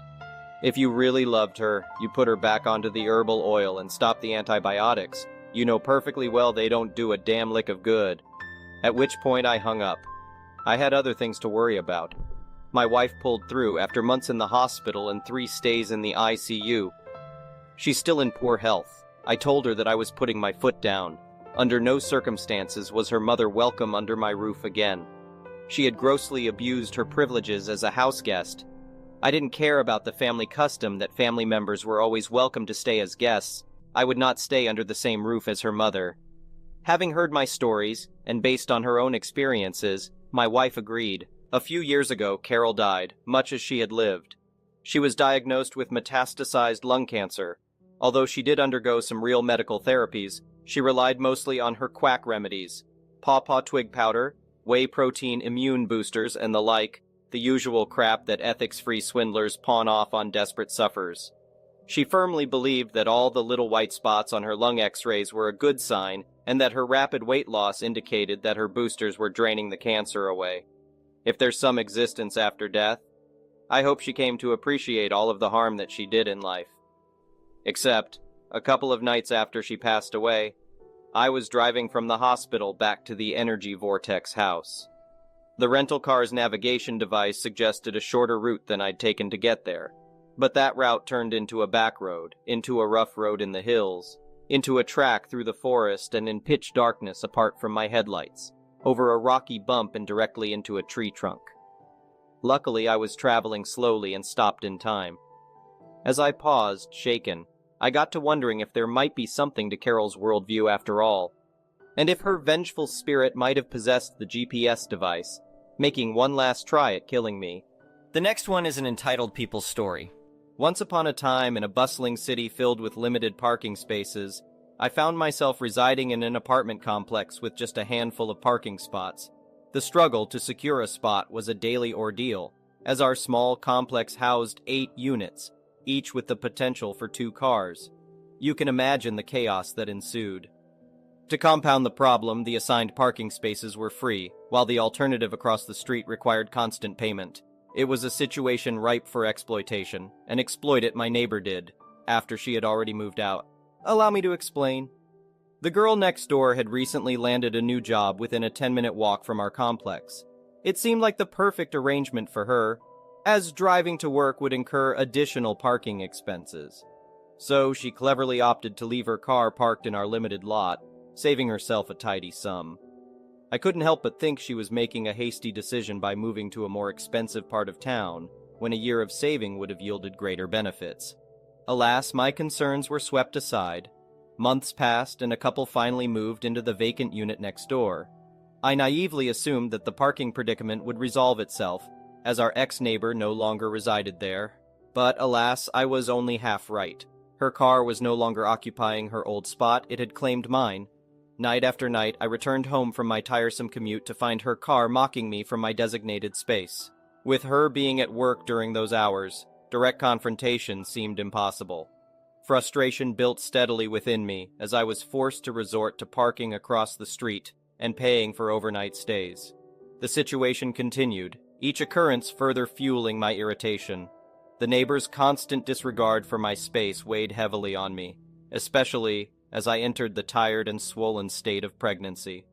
If you really loved her, you put her back onto the herbal oil and stopped the antibiotics. You know perfectly well they don't do a damn lick of good. At which point I hung up. I had other things to worry about. My wife pulled through after months in the hospital and 3 stays in the ICU. She's still in poor health. I told her that I was putting my foot down. Under no circumstances was her mother welcome under my roof again. She had grossly abused her privileges as a house guest. I didn't care about the family custom that family members were always welcome to stay as guests. I would not stay under the same roof as her mother. Having heard my stories, and based on her own experiences, my wife agreed. A few years ago, Carol died, much as she had lived. She was diagnosed with metastasized lung cancer. Although she did undergo some real medical therapies, she relied mostly on her quack remedies, pawpaw twig powder, whey protein immune boosters, and the like, the usual crap that ethics-free swindlers pawn off on desperate sufferers. She firmly believed that all the little white spots on her lung x-rays were a good sign, and that her rapid weight loss indicated that her boosters were draining the cancer away. If there's some existence after death, I hope she came to appreciate all of the harm that she did in life. Except, a couple of nights after she passed away, I was driving from the hospital back to the Energy Vortex house. The rental car's navigation device suggested a shorter route than I'd taken to get there, but that route turned into a back road, into a rough road in the hills, into a track through the forest and in pitch darkness apart from my headlights, over a rocky bump and directly into a tree trunk. Luckily, I was traveling slowly and stopped in time. As I paused, shaken, I got to wondering if there might be something to Carol's worldview after all, and if her vengeful spirit might have possessed the GPS device, making one last try at killing me. The next one is an entitled people's story. Once upon a time, in a bustling city filled with limited parking spaces, I found myself residing in an apartment complex with just a handful of parking spots. The struggle to secure a spot was a daily ordeal, as our small complex housed 8 units, each with the potential for 2 cars. You can imagine the chaos that ensued. To compound the problem, the assigned parking spaces were free, while the alternative across the street required constant payment. It was a situation ripe for exploitation, and exploit it my neighbor did, after she had already moved out. Allow me to explain. The girl next door had recently landed a new job within a 10-minute walk from our complex. It seemed like the perfect arrangement for her, as driving to work would incur additional parking expenses. So she cleverly opted to leave her car parked in our limited lot, saving herself a tidy sum. I couldn't help but think she was making a hasty decision by moving to a more expensive part of town, when a year of saving would have yielded greater benefits. Alas, my concerns were swept aside. Months passed, and a couple finally moved into the vacant unit next door. I naively assumed that the parking predicament would resolve itself, as our ex-neighbor no longer resided there. But alas, I was only half right. Her car was no longer occupying her old spot, it had claimed mine. Night after night, I returned home from my tiresome commute to find her car mocking me from my designated space. With her being at work during those hours, direct confrontation seemed impossible. Frustration built steadily within me as I was forced to resort to parking across the street and paying for overnight stays. The situation continued, each occurrence further fueling my irritation. The neighbor's constant disregard for my space weighed heavily on me, especially as I entered the tired and swollen state of pregnancy.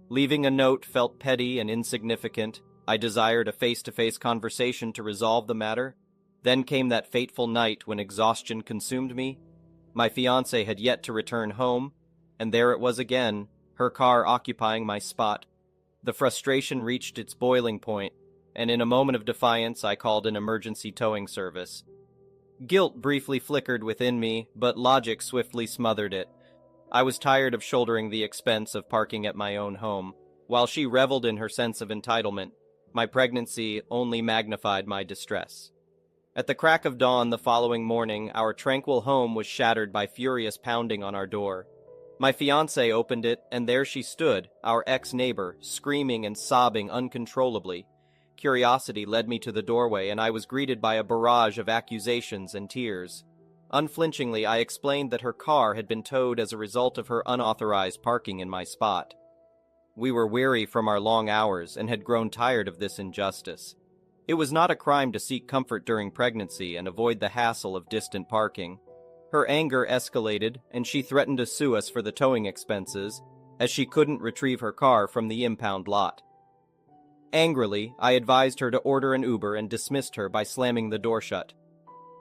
Leaving a note felt petty and insignificant. I desired a face-to-face conversation to resolve the matter. Then came that fateful night when exhaustion consumed me. My fiancé had yet to return home, and there it was again, her car occupying my spot. The frustration reached its boiling point, and in a moment of defiance I called an emergency towing service. Guilt briefly flickered within me, but logic swiftly smothered it. I was tired of shouldering the expense of parking at my own home. While she reveled in her sense of entitlement, my pregnancy only magnified my distress. At the crack of dawn the following morning, our tranquil home was shattered by furious pounding on our door. My fiancé opened it, and there she stood, our ex-neighbor, screaming and sobbing uncontrollably. Curiosity led me to the doorway, and I was greeted by a barrage of accusations and tears. Unflinchingly, I explained that her car had been towed as a result of her unauthorized parking in my spot. We were weary from our long hours and had grown tired of this injustice. It was not a crime to seek comfort during pregnancy and avoid the hassle of distant parking. Her anger escalated, and she threatened to sue us for the towing expenses, as she couldn't retrieve her car from the impound lot. Angrily, I advised her to order an Uber and dismissed her by slamming the door shut.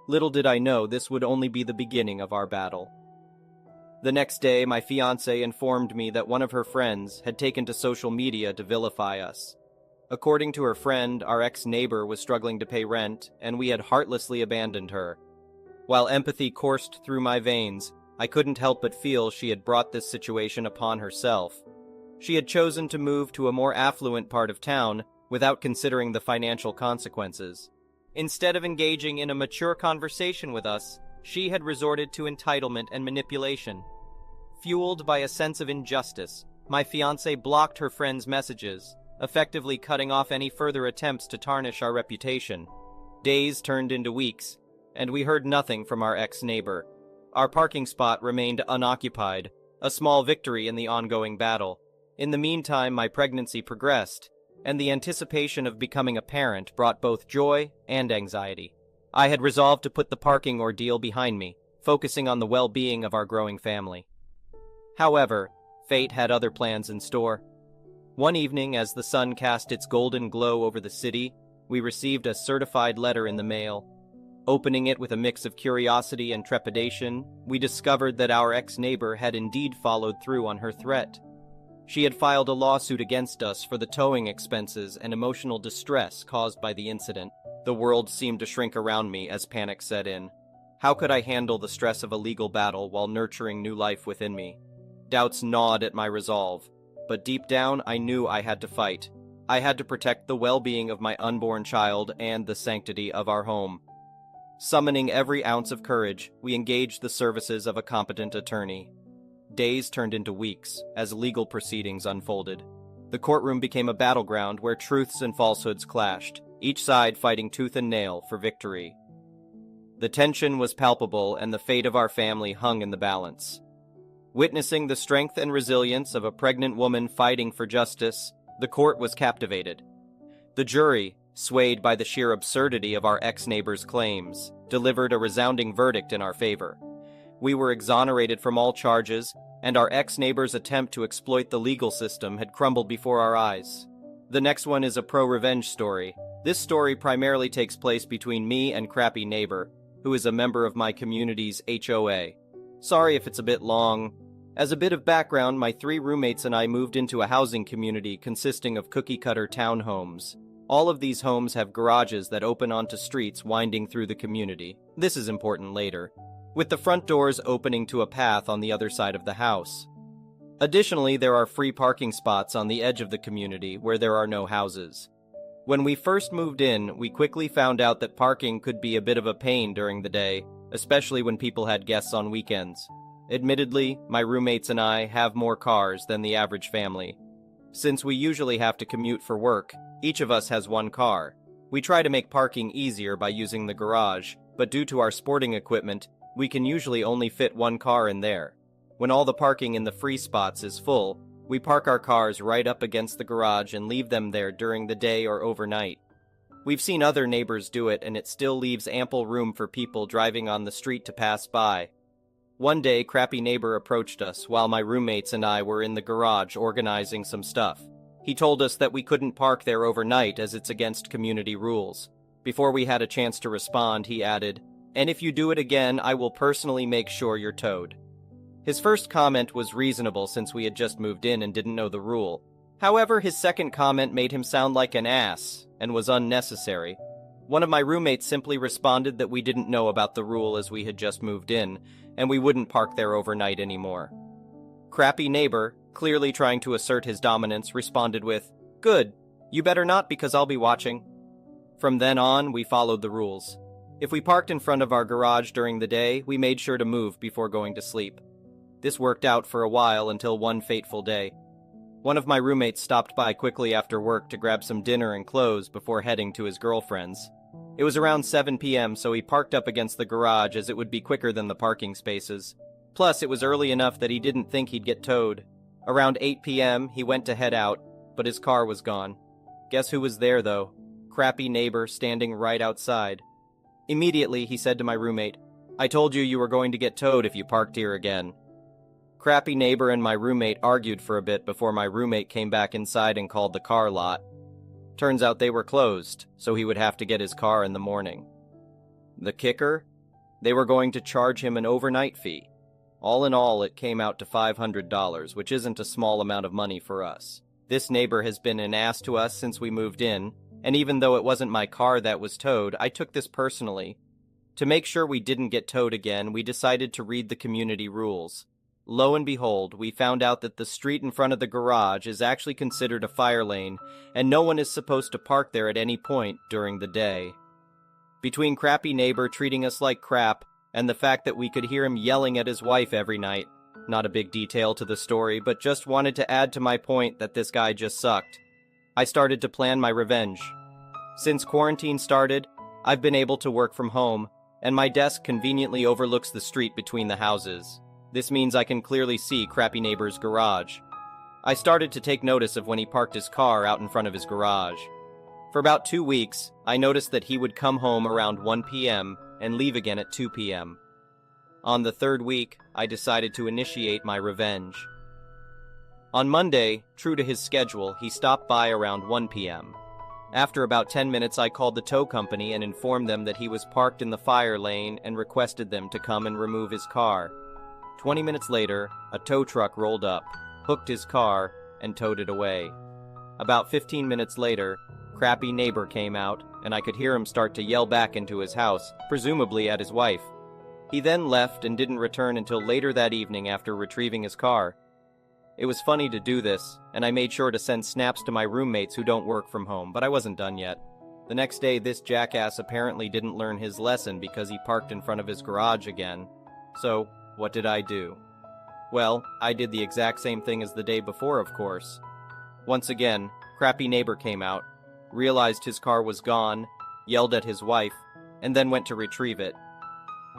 Little did I know this would only be the beginning of our battle. The next day, my fiancé informed me that one of her friends had taken to social media to vilify us. According to her friend, our ex-neighbor was struggling to pay rent, and we had heartlessly abandoned her. While empathy coursed through my veins, I couldn't help but feel she had brought this situation upon herself. She had chosen to move to a more affluent part of town without considering the financial consequences. Instead of engaging in a mature conversation with us, she had resorted to entitlement and manipulation. Fueled by a sense of injustice, my fiancé blocked her friend's messages, effectively cutting off any further attempts to tarnish our reputation. Days turned into weeks, and we heard nothing from our ex-neighbor. Our parking spot remained unoccupied, a small victory in the ongoing battle. In the meantime, my pregnancy progressed, and the anticipation of becoming a parent brought both joy and anxiety. I had resolved to put the parking ordeal behind me, focusing on the well-being of our growing family. However, fate had other plans in store. One evening, as the sun cast its golden glow over the city, we received a certified letter in the mail. Opening it with a mix of curiosity and trepidation, we discovered that our ex-neighbor had indeed followed through on her threat. She had filed a lawsuit against us for the towing expenses and emotional distress caused by the incident. The world seemed to shrink around me as panic set in. How could I handle the stress of a legal battle while nurturing new life within me? Doubts gnawed at my resolve, but deep down I knew I had to fight. I had to protect the well-being of my unborn child and the sanctity of our home. Summoning every ounce of courage, we engaged the services of a competent attorney. Days turned into weeks as legal proceedings unfolded. The courtroom became a battleground where truths and falsehoods clashed, each side fighting tooth and nail for victory. The tension was palpable, and the fate of our family hung in the balance. Witnessing the strength and resilience of a pregnant woman fighting for justice, the court was captivated. The jury, swayed by the sheer absurdity of our ex-neighbor's claims, delivered a resounding verdict in our favor. We were exonerated from all charges, and our ex-neighbor's attempt to exploit the legal system had crumbled before our eyes. The next one is a pro-revenge story. This story primarily takes place between me and Crappy Neighbor, who is a member of my community's HOA. Sorry if it's a bit long. As a bit of background, my 3 roommates and I moved into a housing community consisting of cookie-cutter townhomes. All of these homes have garages that open onto streets winding through the community. This is important later, with the front doors opening to a path on the other side of the house. Additionally, there are free parking spots on the edge of the community where there are no houses. When we first moved in, we quickly found out that parking could be a bit of a pain during the day, especially when people had guests on weekends. Admittedly, my roommates and I have more cars than the average family. Since we usually have to commute for work, each of us has 1 car. We try to make parking easier by using the garage, but due to our sporting equipment, we can usually only fit 1 car in there. When all the parking in the free spots is full, we park our cars right up against the garage and leave them there during the day or overnight. We've seen other neighbors do it, and it still leaves ample room for people driving on the street to pass by. One day, Crappy Neighbor approached us while my roommates and I were in the garage organizing some stuff. He told us that we couldn't park there overnight as it's against community rules. Before we had a chance to respond, he added, "And if you do it again, I will personally make sure you're towed." His first comment was reasonable since we had just moved in and didn't know the rule. However, his second comment made him sound like an ass and was unnecessary. One of my roommates simply responded that we didn't know about the rule as we had just moved in, and we wouldn't park there overnight anymore. Crappy Neighbor, clearly trying to assert his dominance, responded with, "Good, you better not because I'll be watching." From then on, we followed the rules. If we parked in front of our garage during the day, we made sure to move before going to sleep. This worked out for a while until one fateful day. One of my roommates stopped by quickly after work to grab some dinner and clothes before heading to his girlfriend's. It was around 7 p.m., so he parked up against the garage as it would be quicker than the parking spaces. Plus, it was early enough that he didn't think he'd get towed. Around 8 p.m., he went to head out, but his car was gone. Guess who was there, though? Crappy Neighbor standing right outside. Immediately, he said to my roommate, "I told you you were going to get towed if you parked here again." Crappy Neighbor and my roommate argued for a bit before my roommate came back inside and called the car lot. Turns out they were closed, so he would have to get his car in the morning. The kicker? They were going to charge him an overnight fee. All in all, it came out to $500, which isn't a small amount of money for us. This neighbor has been an ass to us since we moved in, and even though it wasn't my car that was towed, I took this personally. To make sure we didn't get towed again, we decided to read the community rules. Lo and behold, we found out that the street in front of the garage is actually considered a fire lane, and no one is supposed to park there at any point during the day. Between Crappy Neighbor treating us like crap, and the fact that we could hear him yelling at his wife every night, not a big detail to the story, but just wanted to add to my point that this guy just sucked. I started to plan my revenge. Since quarantine started, I've been able to work from home, and my desk conveniently overlooks the street between the houses. This means I can clearly see Crappy Neighbor's garage. I started to take notice of when he parked his car out in front of his garage. For about 2 weeks, I noticed that he would come home around 1 p.m. and leave again at 2 p.m. On the third week, I decided to initiate my revenge. On Monday, true to his schedule, he stopped by around 1 p.m. After about 10 minutes, I called the tow company and informed them that he was parked in the fire lane and requested them to come and remove his car. 20 minutes later, a tow truck rolled up, hooked his car, and towed it away. About 15 minutes later, Crappy Neighbor came out, and I could hear him start to yell back into his house, presumably at his wife. He then left and didn't return until later that evening after retrieving his car. It was funny to do this, and I made sure to send snaps to my roommates who don't work from home, but I wasn't done yet. The next day, this jackass apparently didn't learn his lesson because he parked in front of his garage again. So, what did I do? Well, I did the exact same thing as the day before, of course. Once again, Crappy Neighbor came out, realized his car was gone, yelled at his wife, and then went to retrieve it.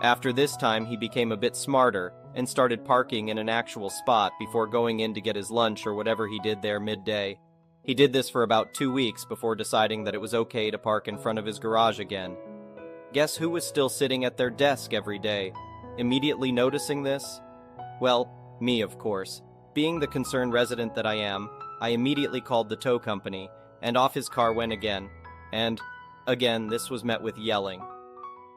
After this time, he became a bit smarter and started parking in an actual spot before going in to get his lunch or whatever he did there midday. He did this for about 2 weeks before deciding that it was okay to park in front of his garage again. Guess who was still sitting at their desk every day, immediately noticing this? Well, me, of course. Being the concerned resident that I am, I immediately called the tow company, and off his car went again. And, again, this was met with yelling.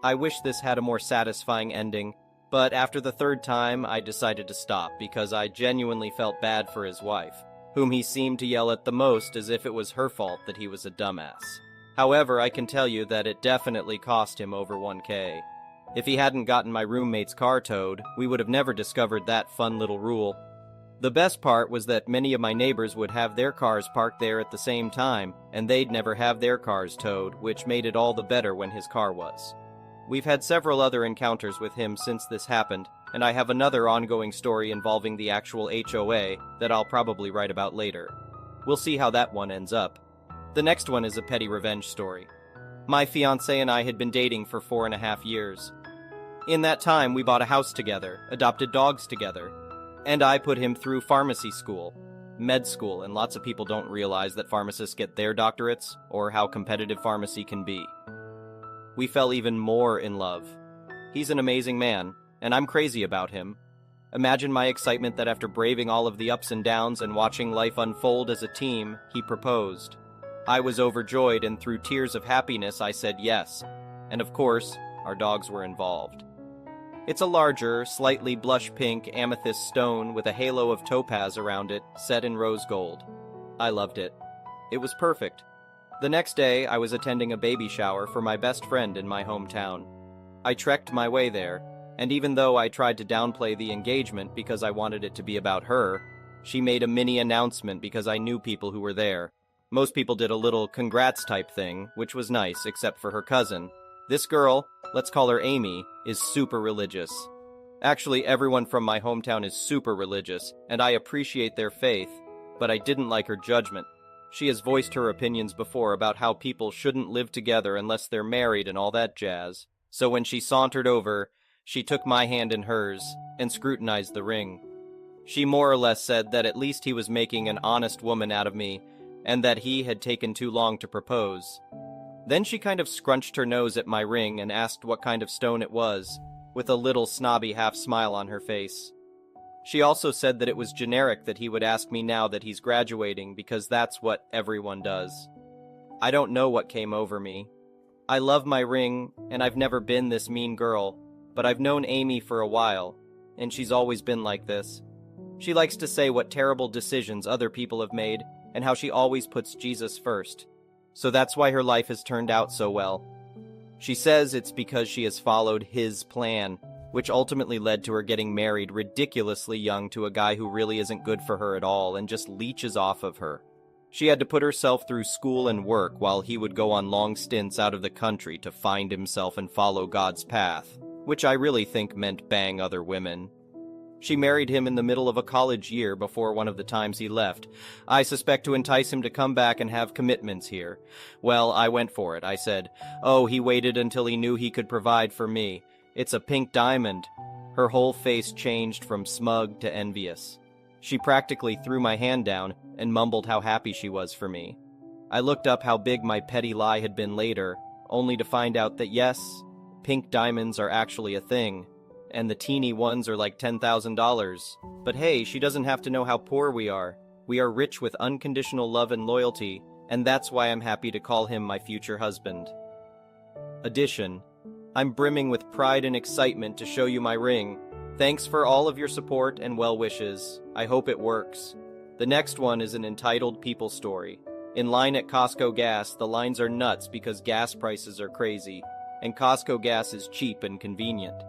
I wish this had a more satisfying ending, but after the third time, I decided to stop because I genuinely felt bad for his wife, whom he seemed to yell at the most as if it was her fault that he was a dumbass. However, I can tell you that it definitely cost him over 1K. If he hadn't gotten my roommate's car towed, we would have never discovered that fun little rule. The best part was that many of my neighbors would have their cars parked there at the same time, and they'd never have their cars towed, which made it all the better when his car was. We've had several other encounters with him since this happened, and I have another ongoing story involving the actual HOA that I'll probably write about later. We'll see how that one ends up. The next one is a petty revenge story. My fiancé and I had been dating for 4.5 years. In that time, we bought a house together, adopted dogs together, and I put him through pharmacy school, med school, and lots of people don't realize that pharmacists get their doctorates or how competitive pharmacy can be. We fell even more in love. He's an amazing man, and I'm crazy about him. Imagine my excitement that after braving all of the ups and downs and watching life unfold as a team, he proposed. I was overjoyed, and through tears of happiness I said yes. And of course, our dogs were involved. It's a larger, slightly blush pink amethyst stone with a halo of topaz around it, set in rose gold. I loved it. It was perfect. The next day, I was attending a baby shower for my best friend in my hometown. I trekked my way there, and even though I tried to downplay the engagement because I wanted it to be about her, she made a mini announcement because I knew people who were there. Most people did a little congrats type thing, which was nice, except for her cousin. This girl, let's call her Amy, is super religious. Actually, everyone from my hometown is super religious, and I appreciate their faith, but I didn't like her judgment. She has voiced her opinions before about how people shouldn't live together unless they're married and all that jazz. So when she sauntered over, she took my hand in hers and scrutinized the ring. She more or less said that at least he was making an honest woman out of me, and that he had taken too long to propose. Then she kind of scrunched her nose at my ring and asked what kind of stone it was, with a little snobby half smile on her face. She also said that it was generic that he would ask me now that he's graduating because that's what everyone does. I don't know what came over me. I love my ring, and I've never been this mean girl, but I've known Amy for a while, and she's always been like this. She likes to say what terrible decisions other people have made, and how she always puts Jesus first. So that's why her life has turned out so well. She says it's because she has followed his plan, which ultimately led to her getting married ridiculously young to a guy who really isn't good for her at all and just leeches off of her. She had to put herself through school and work while he would go on long stints out of the country to find himself and follow God's path, which I really think meant bang other women. She married him in the middle of a college year before one of the times he left. I suspect to entice him to come back and have commitments here. Well, I went for it. I said, "Oh, he waited until he knew he could provide for me. It's a pink diamond." Her whole face changed from smug to envious. She practically threw my hand down and mumbled how happy she was for me. I looked up how big my petty lie had been later, only to find out that yes, pink diamonds are actually a thing, and the teeny ones are like $10,000. But hey, she doesn't have to know how poor we are. We are rich with unconditional love and loyalty, and that's why I'm happy to call him my future husband. Addition. I'm brimming with pride and excitement to show you my ring. Thanks for all of your support and well wishes. I hope it works. The next one is an entitled people story. In line at Costco gas, the lines are nuts because gas prices are crazy, and Costco gas is cheap and convenient.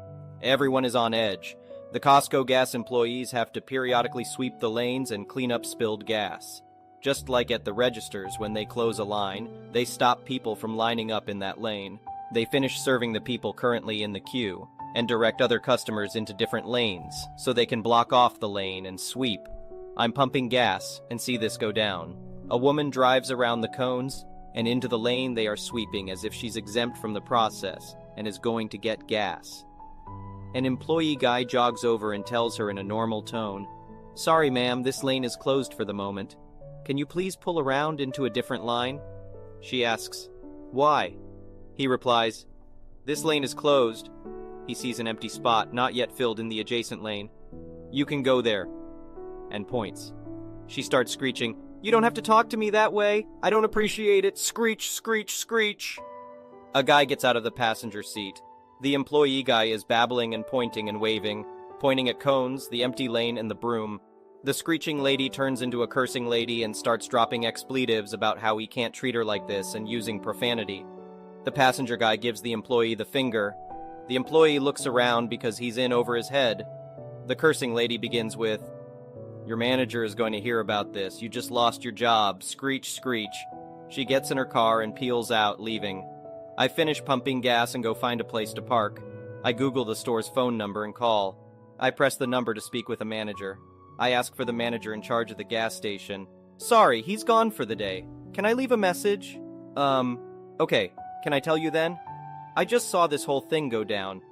Everyone is on edge. The Costco gas employees have to periodically sweep the lanes and clean up spilled gas. Just like at the registers, when they close a line, they stop people from lining up in that lane. They finish serving the people currently in the queue, and direct other customers into different lanes, so they can block off the lane and sweep. I'm pumping gas, and see this go down. A woman drives around the cones, and into the lane they are sweeping as if she's exempt from the process, and is going to get gas. An employee guy jogs over and tells her in a normal tone, "Sorry ma'am, this lane is closed for the moment. Can you please pull around into a different line?" She asks, "Why?" He replies, "This lane is closed." He sees an empty spot not yet filled in the adjacent lane. "You can go there," and points. She starts screeching, "You don't have to talk to me that way. I don't appreciate it. Screech, screech, screech." A guy gets out of the passenger seat. The employee guy is babbling and pointing at cones, the empty lane, and the broom. The screeching lady turns into a cursing lady and starts dropping expletives about how he can't treat her like this and using profanity. The passenger guy gives the employee the finger. The employee looks around because he's in over his head. The cursing lady begins with, "Your manager is going to hear about this. You just lost your job. Screech, screech." She gets in her car and peels out, leaving. I finish pumping gas and go find a place to park. I Google the store's phone number and call. I press the number to speak with a manager. I ask for the manager in charge of the gas station. "Sorry, he's gone for the day. Can I leave a message?" Okay. Can I tell you then? I just saw this whole thing go down.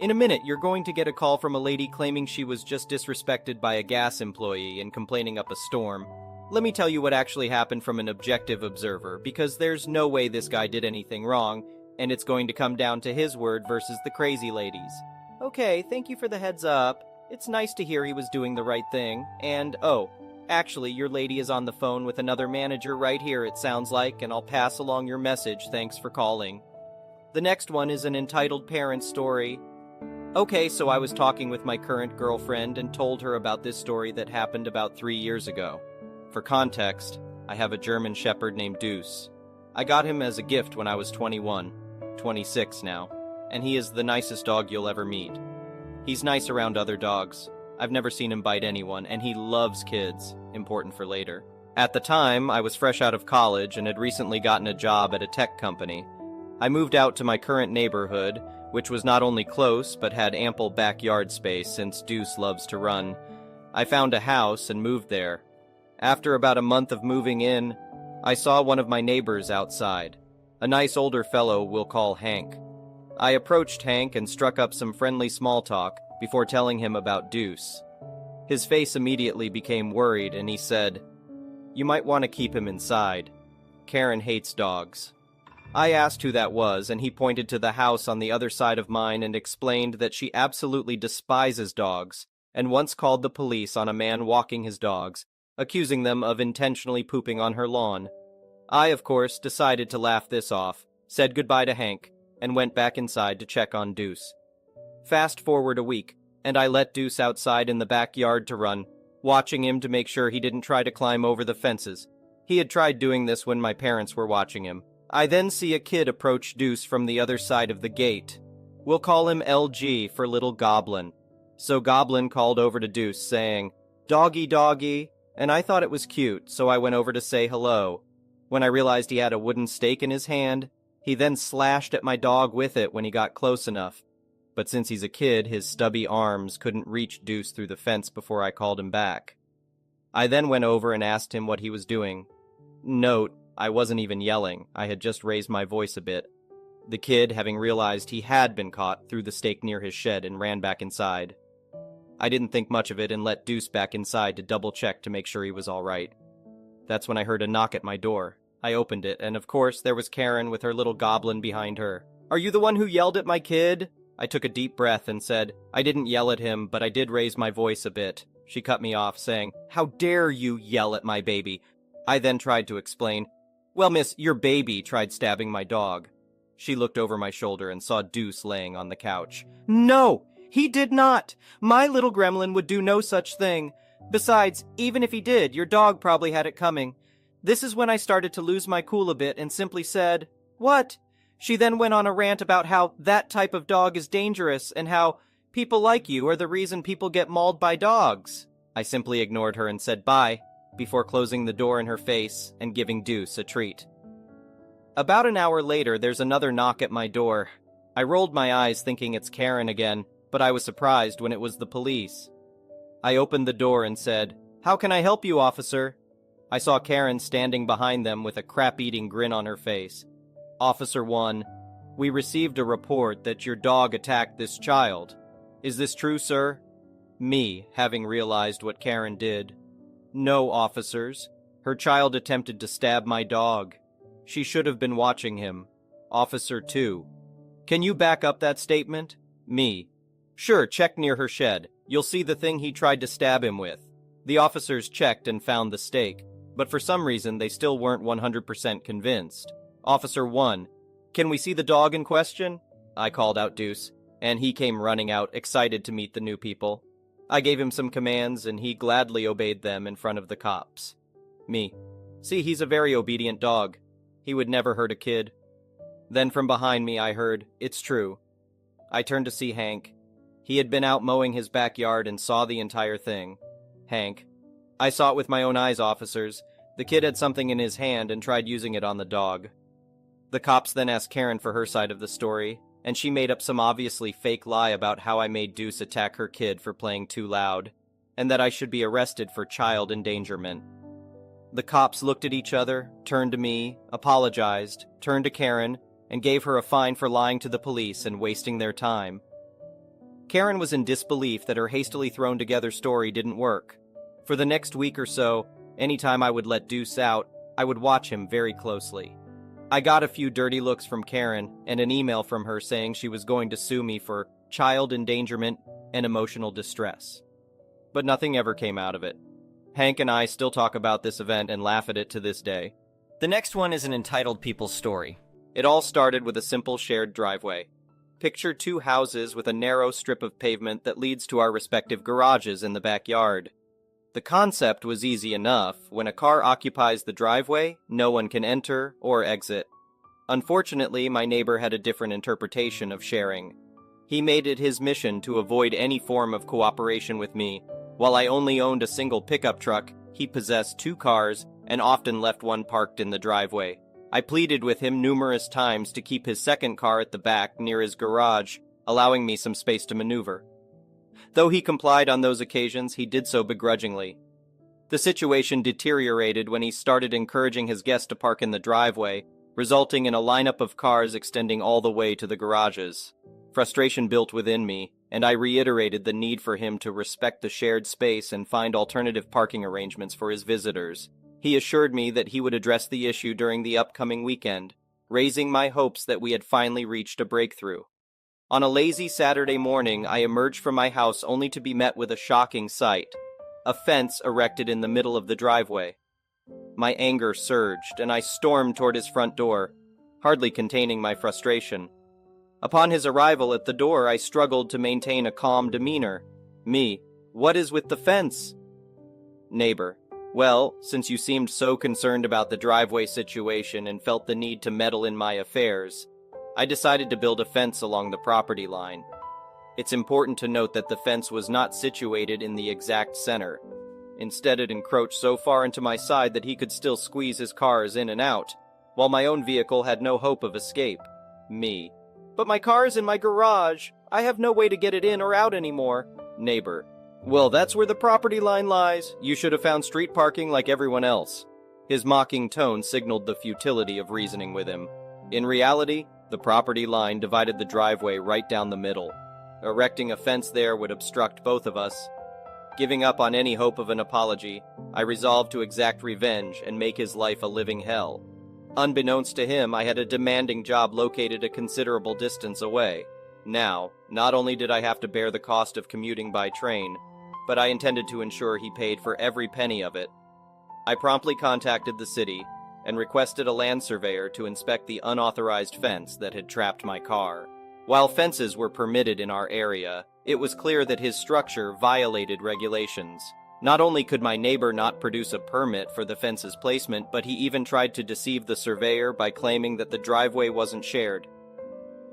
In a minute, you're going to get a call from a lady claiming she was just disrespected by a gas employee and complaining up a storm. Let me tell you what actually happened from an objective observer, because there's no way this guy did anything wrong, and it's going to come down to his word versus the crazy lady's. "Okay, thank you for the heads up. It's nice to hear he was doing the right thing, and actually, your lady is on the phone with another manager right here, it sounds like, and I'll pass along your message. Thanks for calling." The next one is an entitled parent story. Okay, so I was talking with my current girlfriend and told her about this story that happened about 3 years ago. For context, I have a German Shepherd named Deuce. I got him as a gift when I was 21, 26 now, and he is the nicest dog you'll ever meet. He's nice around other dogs. I've never seen him bite anyone, and he loves kids, important for later. At the time, I was fresh out of college and had recently gotten a job at a tech company. I moved out to my current neighborhood, which was not only close, but had ample backyard space since Deuce loves to run. I found a house and moved there. After about a month of moving in, I saw one of my neighbors outside, a nice older fellow we'll call Hank. I approached Hank and struck up some friendly small talk before telling him about Deuce. His face immediately became worried and he said, "You might want to keep him inside. Karen hates dogs." I asked who that was, and he pointed to the house on the other side of mine and explained that she absolutely despises dogs, and once called the police on a man walking his dogs, accusing them of intentionally pooping on her lawn. I, of course, decided to laugh this off, said goodbye to Hank, and went back inside to check on Deuce. Fast forward a week, and I let Deuce outside in the backyard to run, watching him to make sure he didn't try to climb over the fences. He had tried doing this when my parents were watching him. I then see a kid approach Deuce from the other side of the gate. We'll call him LG for Little Goblin. So Goblin called over to Deuce saying, "Doggy, doggy," and I thought it was cute, so I went over to say hello. When I realized he had a wooden stake in his hand, he then slashed at my dog with it when he got close enough. But since he's a kid, his stubby arms couldn't reach Deuce through the fence before I called him back. I then went over and asked him what he was doing. Note, I wasn't even yelling, I had just raised my voice a bit. The kid, having realized he had been caught, threw the stake near his shed and ran back inside. I didn't think much of it and let Deuce back inside to double-check to make sure he was all right. That's when I heard a knock at my door. I opened it, and of course there was Karen with her little goblin behind her. "Are you the one who yelled at my kid?" I took a deep breath and said, "I didn't yell at him, but I did raise my voice a bit." She cut me off, saying, "How dare you yell at my baby?" I then tried to explain, "Well, miss, your baby tried stabbing my dog." She looked over my shoulder and saw Deuce laying on the couch. "No, he did not! My little gremlin would do no such thing. Besides, even if he did, your dog probably had it coming." This is when I started to lose my cool a bit and simply said, "What?" She then went on a rant about how that type of dog is dangerous and how people like you are the reason people get mauled by dogs. I simply ignored her and said bye, before closing the door in her face and giving Deuce a treat. About an hour later, there's another knock at my door. I rolled my eyes thinking it's Karen again, but I was surprised when it was the police. I opened the door and said, "How can I help you, officer?" I saw Karen standing behind them with a crap-eating grin on her face. "Officer 1, we received a report that your dog attacked this child. Is this true, sir?" Me, having realized what Karen did. "No, officers. Her child attempted to stab my dog. She should have been watching him." Officer 2, "Can you back up that statement?" Me, "Sure, check near her shed. You'll see the thing he tried to stab him with." The officers checked and found the stake, but for some reason they still weren't 100% convinced. Officer 1, "Can we see the dog in question?" I called out Deuce, and he came running out, excited to meet the new people. I gave him some commands, and he gladly obeyed them in front of the cops. Me, "See, he's a very obedient dog. He would never hurt a kid." Then from behind me I heard, "It's true." I turned to see Hank. He had been out mowing his backyard and saw the entire thing. Hank, "I saw it with my own eyes, officers. The kid had something in his hand and tried using it on the dog." The cops then asked Karen for her side of the story, and she made up some obviously fake lie about how I made Deuce attack her kid for playing too loud, and that I should be arrested for child endangerment. The cops looked at each other, turned to me, apologized, turned to Karen, and gave her a fine for lying to the police and wasting their time. Karen was in disbelief that her hastily thrown together story didn't work. For the next week or so, anytime I would let Deuce out, I would watch him very closely. I got a few dirty looks from Karen and an email from her saying she was going to sue me for child endangerment and emotional distress. But nothing ever came out of it. Hank and I still talk about this event and laugh at it to this day. The next one is an entitled people's story. It all started with a simple shared driveway. Picture two houses with a narrow strip of pavement that leads to our respective garages in the backyard. The concept was easy enough. When a car occupies the driveway, no one can enter or exit. Unfortunately, my neighbor had a different interpretation of sharing. He made it his mission to avoid any form of cooperation with me. While I only owned a single pickup truck, he possessed 2 cars and often left one parked in the driveway. I pleaded with him numerous times to keep his second car at the back near his garage, allowing me some space to maneuver. Though he complied on those occasions, he did so begrudgingly. The situation deteriorated when he started encouraging his guests to park in the driveway, resulting in a lineup of cars extending all the way to the garages. Frustration built within me, and I reiterated the need for him to respect the shared space and find alternative parking arrangements for his visitors. He assured me that he would address the issue during the upcoming weekend, raising my hopes that we had finally reached a breakthrough. On a lazy Saturday morning, I emerged from my house only to be met with a shocking sight: a fence erected in the middle of the driveway. My anger surged, and I stormed toward his front door, hardly containing my frustration. Upon his arrival at the door, I struggled to maintain a calm demeanor. Me, "What is with the fence?" Neighbor, "Well, since you seemed so concerned about the driveway situation and felt the need to meddle in my affairs, I decided to build a fence along the property line. It's important to note that the fence was not situated in the exact center. Instead, it encroached so far into my side that he could still squeeze his cars in and out, while my own vehicle had no hope of escape." Me, "But my car's in my garage. I have no way to get it in or out anymore. Neighbor. Well, that's where the property line lies. You should have found street parking like everyone else. His mocking tone signaled the futility of reasoning with him. In reality, the property line divided the driveway right down the middle. Erecting a fence there would obstruct both of us. Giving up on any hope of an apology, I resolved to exact revenge and make his life a living hell. Unbeknownst to him, I had a demanding job located a considerable distance away. Now, not only did I have to bear the cost of commuting by train, but I intended to ensure he paid for every penny of it. I promptly contacted the city and requested a land surveyor to inspect the unauthorized fence that had trapped my car. While fences were permitted in our area, it was clear that his structure violated regulations. Not only could my neighbor not produce a permit for the fence's placement, but he even tried to deceive the surveyor by claiming that the driveway wasn't shared.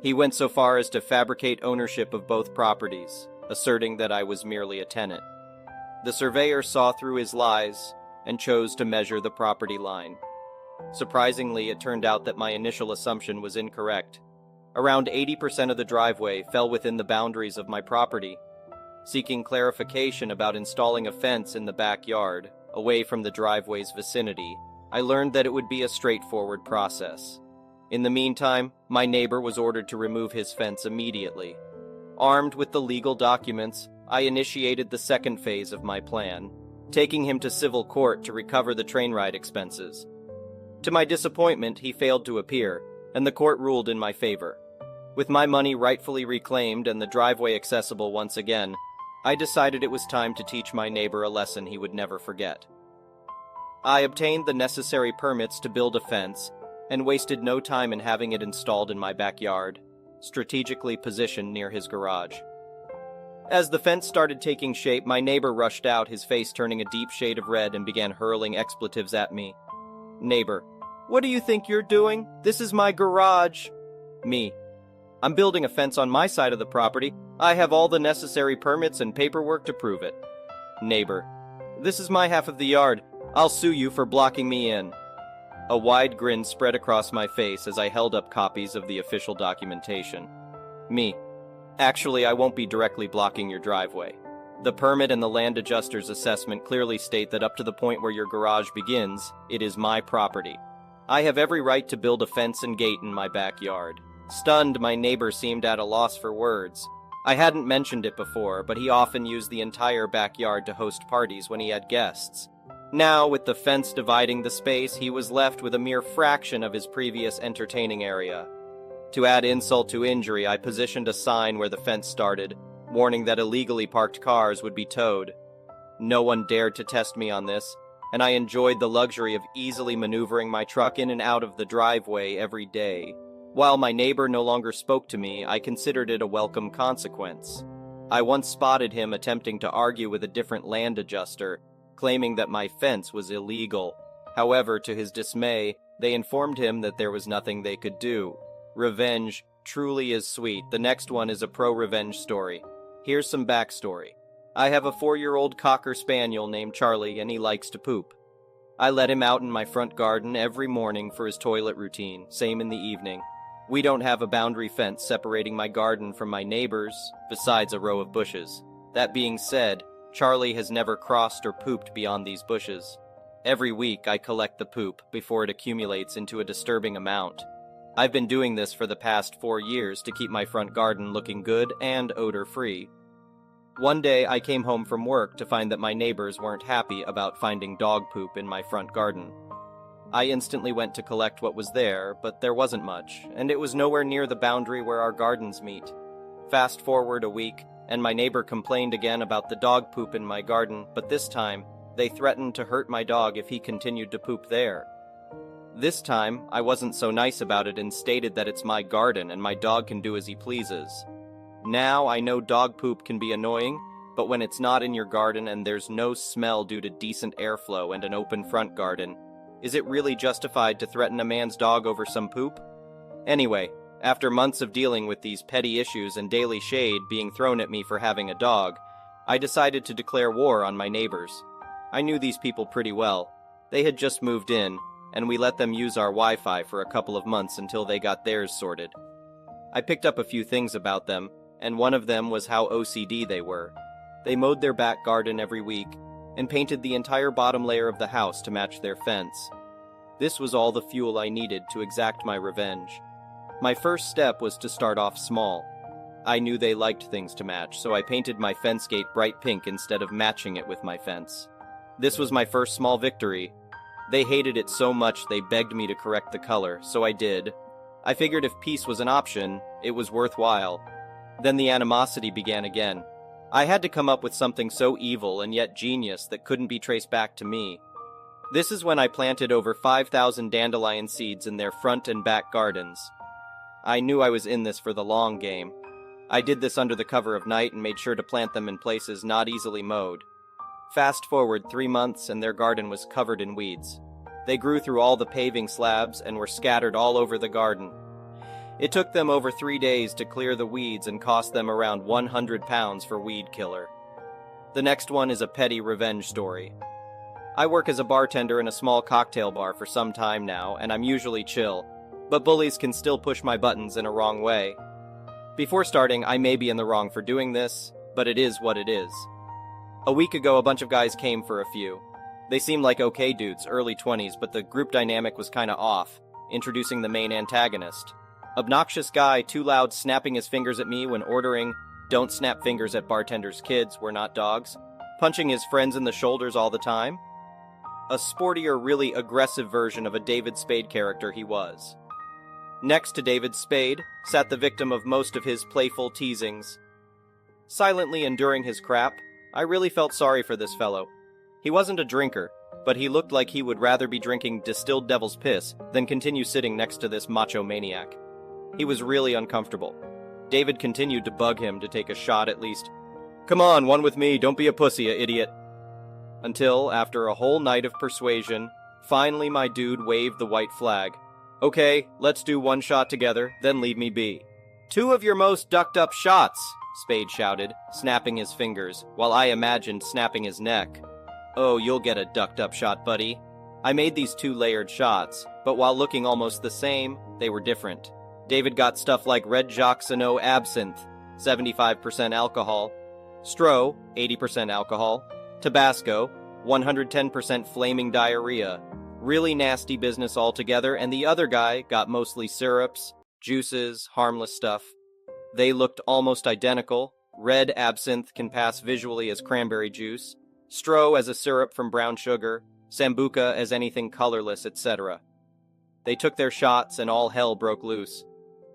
He went so far as to fabricate ownership of both properties, asserting that I was merely a tenant. The surveyor saw through his lies and chose to measure the property line. Surprisingly, it turned out that my initial assumption was incorrect. Around 80% of the driveway fell within the boundaries of my property. Seeking clarification about installing a fence in the backyard, away from the driveway's vicinity, I learned that it would be a straightforward process. In the meantime, my neighbor was ordered to remove his fence immediately. Armed with the legal documents, I initiated the second phase of my plan, taking him to civil court to recover the train ride expenses. To my disappointment, he failed to appear, and the court ruled in my favor. With my money rightfully reclaimed and the driveway accessible once again, I decided it was time to teach my neighbor a lesson he would never forget. I obtained the necessary permits to build a fence and wasted no time in having it installed in my backyard, strategically positioned near his garage. As the fence started taking shape, my neighbor rushed out, his face turning a deep shade of red, and began hurling expletives at me. Neighbor. What do you think you're doing? This is my garage. Me. I'm building a fence on my side of the property. I have all the necessary permits and paperwork to prove it. Neighbor. This is my half of the yard. I'll sue you for blocking me in. A wide grin spread across my face as I held up copies of the official documentation. Me. Actually, I won't be directly blocking your driveway. The permit and the land adjuster's assessment clearly state that up to the point where your garage begins, it is my property. I have every right to build a fence and gate in my backyard. Stunned, my neighbor seemed at a loss for words. I hadn't mentioned it before, but he often used the entire backyard to host parties when he had guests. Now, with the fence dividing the space, he was left with a mere fraction of his previous entertaining area. To add insult to injury, I positioned a sign where the fence started, warning that illegally parked cars would be towed. No one dared to test me on this, and I enjoyed the luxury of easily maneuvering my truck in and out of the driveway every day. While my neighbor no longer spoke to me, I considered it a welcome consequence. I once spotted him attempting to argue with a different land adjuster, claiming that my fence was illegal. However, to his dismay, they informed him that there was nothing they could do. Revenge truly is sweet. The next one is a pro-revenge story. Here's some backstory. I have a 4-year-old Cocker Spaniel named Charlie, and he likes to poop. I let him out in my front garden every morning for his toilet routine, same in the evening. We don't have a boundary fence separating my garden from my neighbor's, besides a row of bushes. That being said, Charlie has never crossed or pooped beyond these bushes. Every week I collect the poop before it accumulates into a disturbing amount. I've been doing this for the past 4 years to keep my front garden looking good and odor-free. One day I came home from work to find that my neighbors weren't happy about finding dog poop in my front garden. I instantly went to collect what was there, but there wasn't much, and it was nowhere near the boundary where our gardens meet. Fast forward a week, and my neighbor complained again about the dog poop in my garden, but this time, they threatened to hurt my dog if he continued to poop there. This time, I wasn't so nice about it and stated that it's my garden and my dog can do as he pleases. Now I know dog poop can be annoying, but when it's not in your garden and there's no smell due to decent airflow and an open front garden, is it really justified to threaten a man's dog over some poop? Anyway, after months of dealing with these petty issues and daily shade being thrown at me for having a dog, I decided to declare war on my neighbors. I knew these people pretty well. They had just moved in, and we let them use our Wi-Fi for a couple of months until they got theirs sorted. I picked up a few things about them, and one of them was how OCD they were. They mowed their back garden every week and painted the entire bottom layer of the house to match their fence. This was all the fuel I needed to exact my revenge. My first step was to start off small. I knew they liked things to match, so I painted my fence gate bright pink instead of matching it with my fence. This was my first small victory. They hated it so much they begged me to correct the color, so I did. I figured if peace was an option, it was worthwhile. Then the animosity began again. I had to come up with something so evil and yet genius that couldn't be traced back to me. This is when I planted over 5,000 dandelion seeds in their front and back gardens. I knew I was in this for the long game. I did this under the cover of night and made sure to plant them in places not easily mowed. Fast forward 3 months and their garden was covered in weeds. They grew through all the paving slabs and were scattered all over the garden. It took them over 3 days to clear the weeds and cost them around 100 pounds for weed killer. The next one is a petty revenge story. I work as a bartender in a small cocktail bar for some time now, and I'm usually chill, but bullies can still push my buttons in a wrong way. Before starting, I may be in the wrong for doing this, but it is what it is. A week ago, a bunch of guys came for a few. They seemed like okay dudes, early 20s, but the group dynamic was kinda off, introducing the main antagonist. Obnoxious guy, too loud, snapping his fingers at me when ordering, don't snap fingers at bartenders' kids, we're not dogs. Punching his friends in the shoulders all the time. A sportier, really aggressive version of a David Spade character he was. Next to David Spade sat the victim of most of his playful teasings. Silently enduring his crap, I really felt sorry for this fellow. He wasn't a drinker, but he looked like he would rather be drinking distilled devil's piss than continue sitting next to this macho maniac. He was really uncomfortable. David continued to bug him to take a shot at least. Come on, one with me, don't be a pussy, you idiot. Until, after a whole night of persuasion, finally my dude waved the white flag. Okay, let's do one shot together, then leave me be. 2 of your most ducked up shots, Spade shouted, snapping his fingers, while I imagined snapping his neck. Oh, you'll get a ducked up shot, buddy. I made these 2 layered shots, but while looking almost the same, they were different. David got stuff like Red Joxano Absinthe, 75% alcohol, Stro, 80% alcohol, Tabasco, 110% flaming diarrhea. Really nasty business altogether, and the other guy got mostly syrups, juices, harmless stuff. They looked almost identical. Red absinthe can pass visually as cranberry juice, Stro as a syrup from brown sugar, Sambuca as anything colorless, etc. They took their shots and all hell broke loose.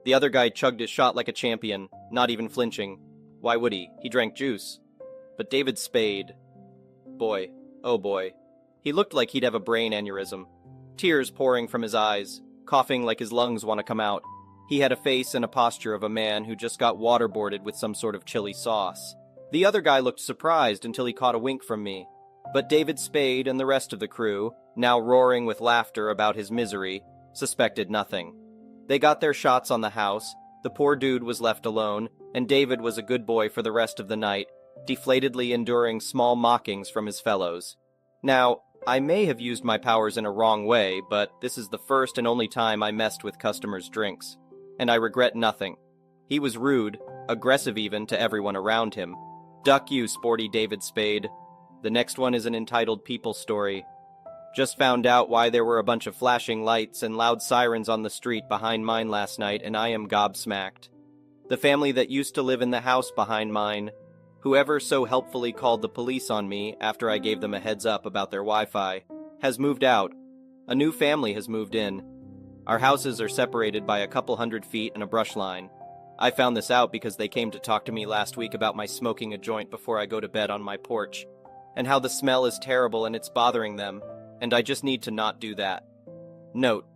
The other guy chugged his shot like a champion, not even flinching. Why would he? He drank juice. But David Spade... Boy, oh boy. He looked like he'd have a brain aneurysm. Tears pouring from his eyes, coughing like his lungs want to come out. He had a face and a posture of a man who just got waterboarded with some sort of chili sauce. The other guy looked surprised until he caught a wink from me. But David Spade and the rest of the crew, now roaring with laughter about his misery, suspected nothing. They got their shots on the house, the poor dude was left alone, and David was a good boy for the rest of the night, deflatedly enduring small mockings from his fellows. Now, I may have used my powers in a wrong way, but this is the first and only time I messed with customers' drinks. And I regret nothing. He was rude, aggressive even, to everyone around him. Duck you, sporty David Spade. The next one is an entitled people story. Just found out why there were a bunch of flashing lights and loud sirens on the street behind mine last night, and I am gobsmacked. The family that used to live in the house behind mine, whoever so helpfully called the police on me after I gave them a heads up about their Wi-Fi, has moved out. A new family has moved in. Our houses are separated by a couple 100 feet and a brush line. I found this out because they came to talk to me last week about my smoking a joint before I go to bed on my porch, and how the smell is terrible and it's bothering them, and I just need to not do that. Note: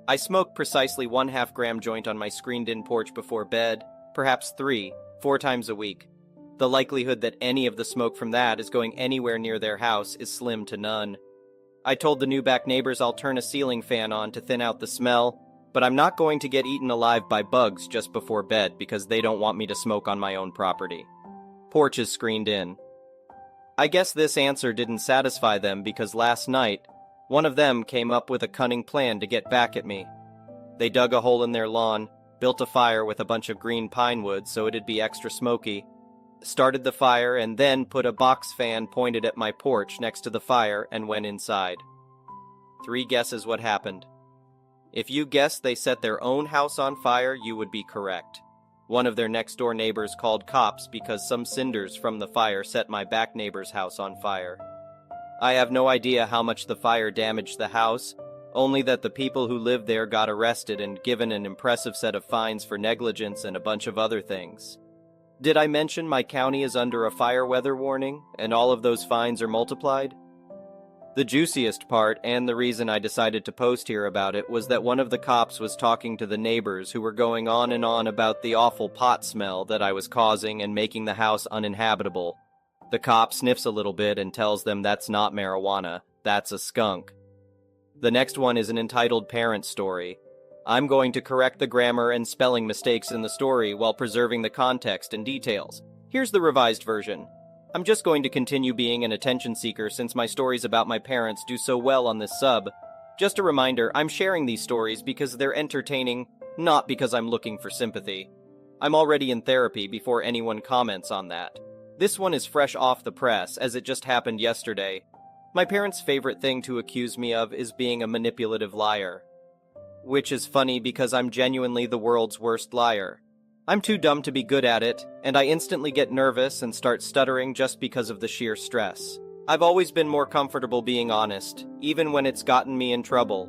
I smoke precisely 1/2 gram joint on my screened-in porch before bed, perhaps 3-4 times a week. The likelihood that any of the smoke from that is going anywhere near their house is slim to none. I told the new back neighbors I'll turn a ceiling fan on to thin out the smell, but I'm not going to get eaten alive by bugs just before bed because they don't want me to smoke on my own property. Porch is screened in. I guess this answer didn't satisfy them because last night, one of them came up with a cunning plan to get back at me. They dug a hole in their lawn, built a fire with a bunch of green pine wood so it'd be extra smoky, started the fire, and then put a box fan pointed at my porch next to the fire and went inside. 3 guesses what happened. If you guessed they set their own house on fire, you would be correct. One of their next-door neighbors called cops because some cinders from the fire set my back neighbor's house on fire. I have no idea how much the fire damaged the house, only that the people who lived there got arrested and given an impressive set of fines for negligence and a bunch of other things. Did I mention my county is under a fire weather warning, and all of those fines are multiplied? The juiciest part, and the reason I decided to post here about it, was that one of the cops was talking to the neighbors who were going on and on about the awful pot smell that I was causing and making the house uninhabitable. The cop sniffs a little bit and tells them that's not marijuana, that's a skunk. The next one is an entitled parent story. I'm going to correct the grammar and spelling mistakes in the story while preserving the context and details. Here's the revised version. I'm just going to continue being an attention seeker since my stories about my parents do so well on this sub. Just a reminder, I'm sharing these stories because they're entertaining, not because I'm looking for sympathy. I'm already in therapy before anyone comments on that. This one is fresh off the press, as it just happened yesterday. My parents' favorite thing to accuse me of is being a manipulative liar. Which is funny because I'm genuinely the world's worst liar. I'm too dumb to be good at it, and I instantly get nervous and start stuttering just because of the sheer stress. I've always been more comfortable being honest, even when it's gotten me in trouble.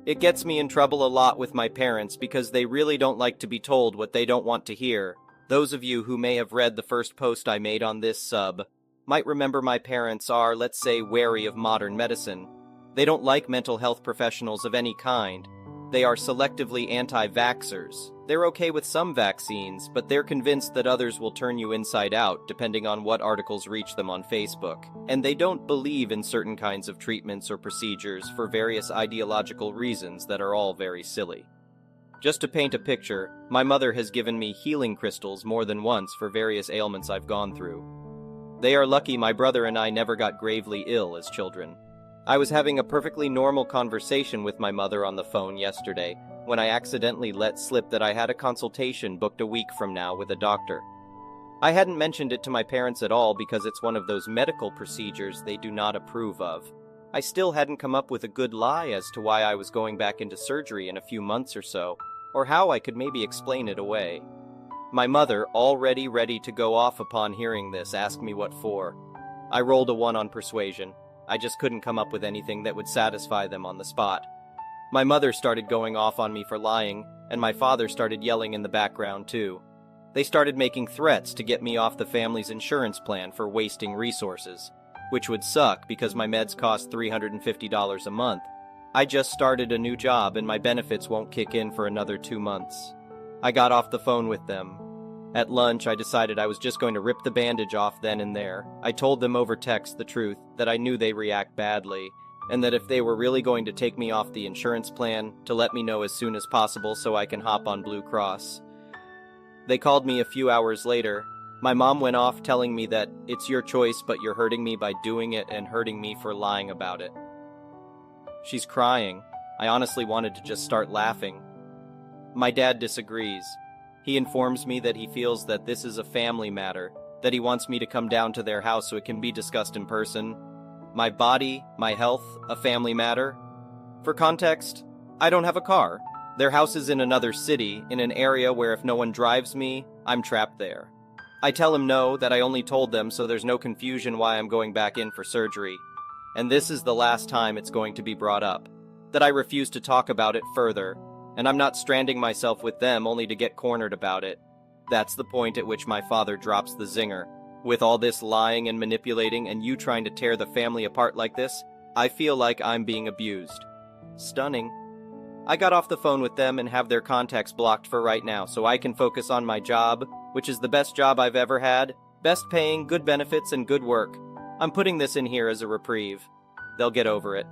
It gets me in trouble a lot with my parents because they really don't like to be told what they don't want to hear. Those of you who may have read the first post I made on this sub might remember my parents are, let's say, wary of modern medicine. They don't like mental health professionals of any kind. They are selectively anti-vaxxers. They're okay with some vaccines, but they're convinced that others will turn you inside out depending on what articles reach them on Facebook. And they don't believe in certain kinds of treatments or procedures for various ideological reasons that are all very silly. Just to paint a picture, my mother has given me healing crystals more than once for various ailments I've gone through. They are lucky my brother and I never got gravely ill as children. I was having a perfectly normal conversation with my mother on the phone yesterday when I accidentally let slip that I had a consultation booked a week from now with a doctor. I hadn't mentioned it to my parents at all because it's one of those medical procedures they do not approve of. I still hadn't come up with a good lie as to why I was going back into surgery in a few months or so, or how I could maybe explain it away. My mother, already ready to go off upon hearing this, asked me what for. I rolled a 1 on persuasion. I just couldn't come up with anything that would satisfy them on the spot. My mother started going off on me for lying, and my father started yelling in the background too. They started making threats to get me off the family's insurance plan for wasting resources, which would suck because my meds cost $350 a month. I just started a new job and my benefits won't kick in for another 2 months. I got off the phone with them. At lunch, I decided I was just going to rip the bandage off then and there. I told them over text the truth, that I knew they react badly, and that if they were really going to take me off the insurance plan, to let me know as soon as possible so I can hop on Blue Cross. They called me a few hours later. My mom went off telling me that it's your choice, but you're hurting me by doing it and hurting me for lying about it. She's crying. I honestly wanted to just start laughing. My dad disagrees. He informs me that he feels that this is a family matter, that he wants me to come down to their house so it can be discussed in person. My body, my health, a family matter? For context, I don't have a car. Their house is in another city, in an area where if no one drives me, I'm trapped there. I tell him no, that I only told them so there's no confusion why I'm going back in for surgery. And this is the last time it's going to be brought up. That I refuse to talk about it further. And I'm not stranding myself with them only to get cornered about it. That's the point at which my father drops the zinger. With all this lying and manipulating and you trying to tear the family apart like this, I feel like I'm being abused. Stunning. I got off the phone with them and have their contacts blocked for right now so I can focus on my job, which is the best job I've ever had, best paying, good benefits, and good work. I'm putting this in here as a reprieve. They'll get over it.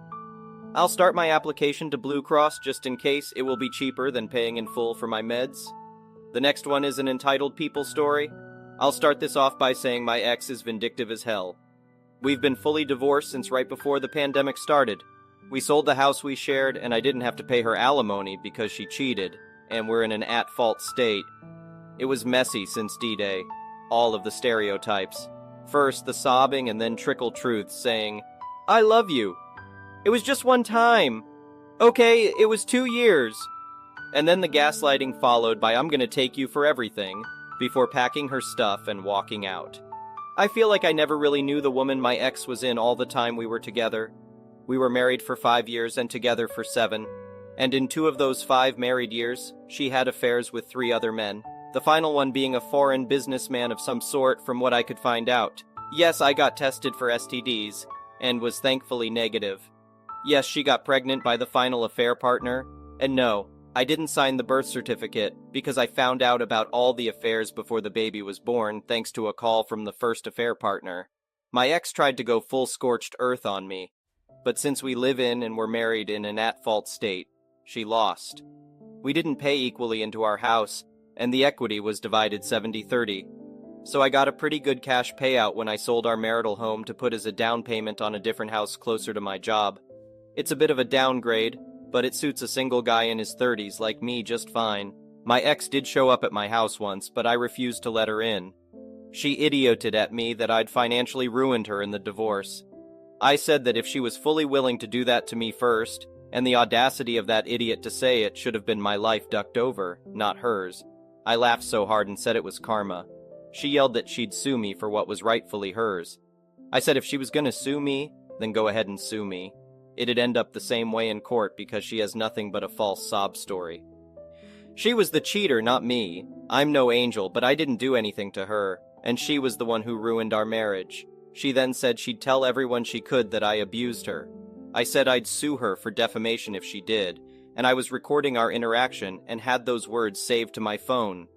I'll start my application to Blue Cross just in case. It will be cheaper than paying in full for my meds. The next one is an entitled people story. I'll start this off by saying my ex is vindictive as hell. We've been fully divorced since right before the pandemic started. We sold the house we shared and I didn't have to pay her alimony because she cheated. and we're in an at-fault state. It was messy since D-Day. All of the stereotypes. First, the sobbing and then trickle truths saying, "I love you. It was just one time. Okay, it was 2 years." And then the gaslighting followed by "I'm gonna take you for everything," before packing her stuff and walking out. I feel like I never really knew the woman my ex was in all the time we were together. We were married for 5 years and together for 7. And in 2 of those 5 married years, she had affairs with 3 other men. The final one being a foreign businessman of some sort from what I could find out. Yes, I got tested for STDs, and was thankfully negative. Yes, she got pregnant by the final affair partner, and no, I didn't sign the birth certificate because I found out about all the affairs before the baby was born thanks to a call from the first affair partner. My ex tried to go full scorched earth on me, but since we live in and were married in an at-fault state, she lost. We didn't pay equally into our house, and the equity was divided 70-30. So I got a pretty good cash payout when I sold our marital home to put as a down payment on a different house closer to my job. It's a bit of a downgrade, but it suits a single guy in his 30s like me just fine. My ex did show up at my house once, but I refused to let her in. She idioted at me that I'd financially ruined her in the divorce. I said that if she was fully willing to do that to me first, and the audacity of that idiot to say it should have been my life ducked over, not hers. I laughed so hard and said it was karma. She yelled that she'd sue me for what was rightfully hers. I said if she was gonna sue me, then go ahead and sue me. It'd end up the same way in court because she has nothing but a false sob story. She was the cheater, not me. I'm no angel, but I didn't do anything to her, and she was the one who ruined our marriage. She then said she'd tell everyone she could that I abused her. I said I'd sue her for defamation if she did, and I was recording our interaction and had those words saved to my phone.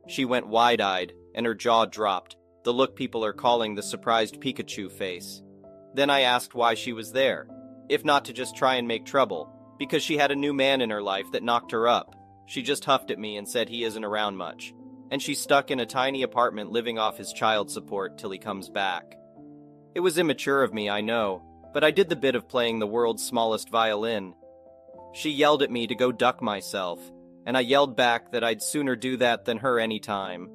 She went wide-eyed, and her jaw dropped, the look people are calling the surprised Pikachu face. Then I asked why she was there, if not to just try and make trouble, because she had a new man in her life that knocked her up. She just huffed at me and said he isn't around much, and she's stuck in a tiny apartment living off his child support till he comes back. It was immature of me, I know, but I did the bit of playing the world's smallest violin. She yelled at me to go duck myself, and I yelled back that I'd sooner do that than her any time.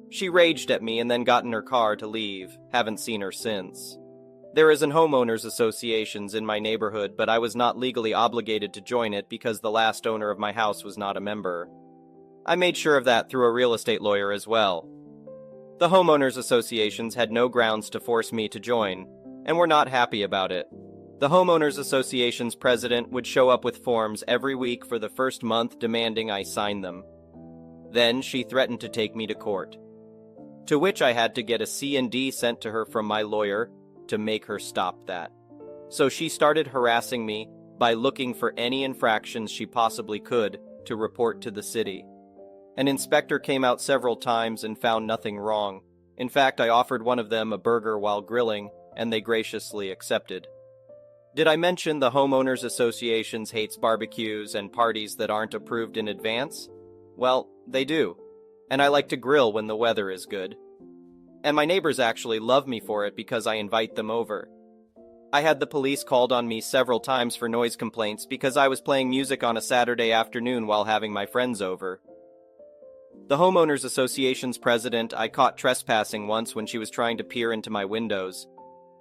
She raged at me and then got in her car to leave. Haven't seen her since. There is an homeowners associations in my neighborhood, but I was not legally obligated to join it because the last owner of my house was not a member. I made sure of that through a real estate lawyer as well. The homeowners associations had no grounds to force me to join, and were not happy about it. The homeowners association's president would show up with forms every week for the first month demanding I sign them. Then she threatened to take me to court, to which I had to get a C&D sent to her from my lawyer to make her stop that. So she started harassing me by looking for any infractions she possibly could to report to the city. An inspector came out several times and found nothing wrong. In fact, I offered one of them a burger while grilling, and they graciously accepted. Did I mention the homeowners associations hates barbecues and parties that aren't approved in advance? Well, they do. And I like to grill when the weather is good. And my neighbors actually love me for it because I invite them over. I had the police called on me several times for noise complaints because I was playing music on a Saturday afternoon while having my friends over. The homeowners association's president I caught trespassing once when she was trying to peer into my windows.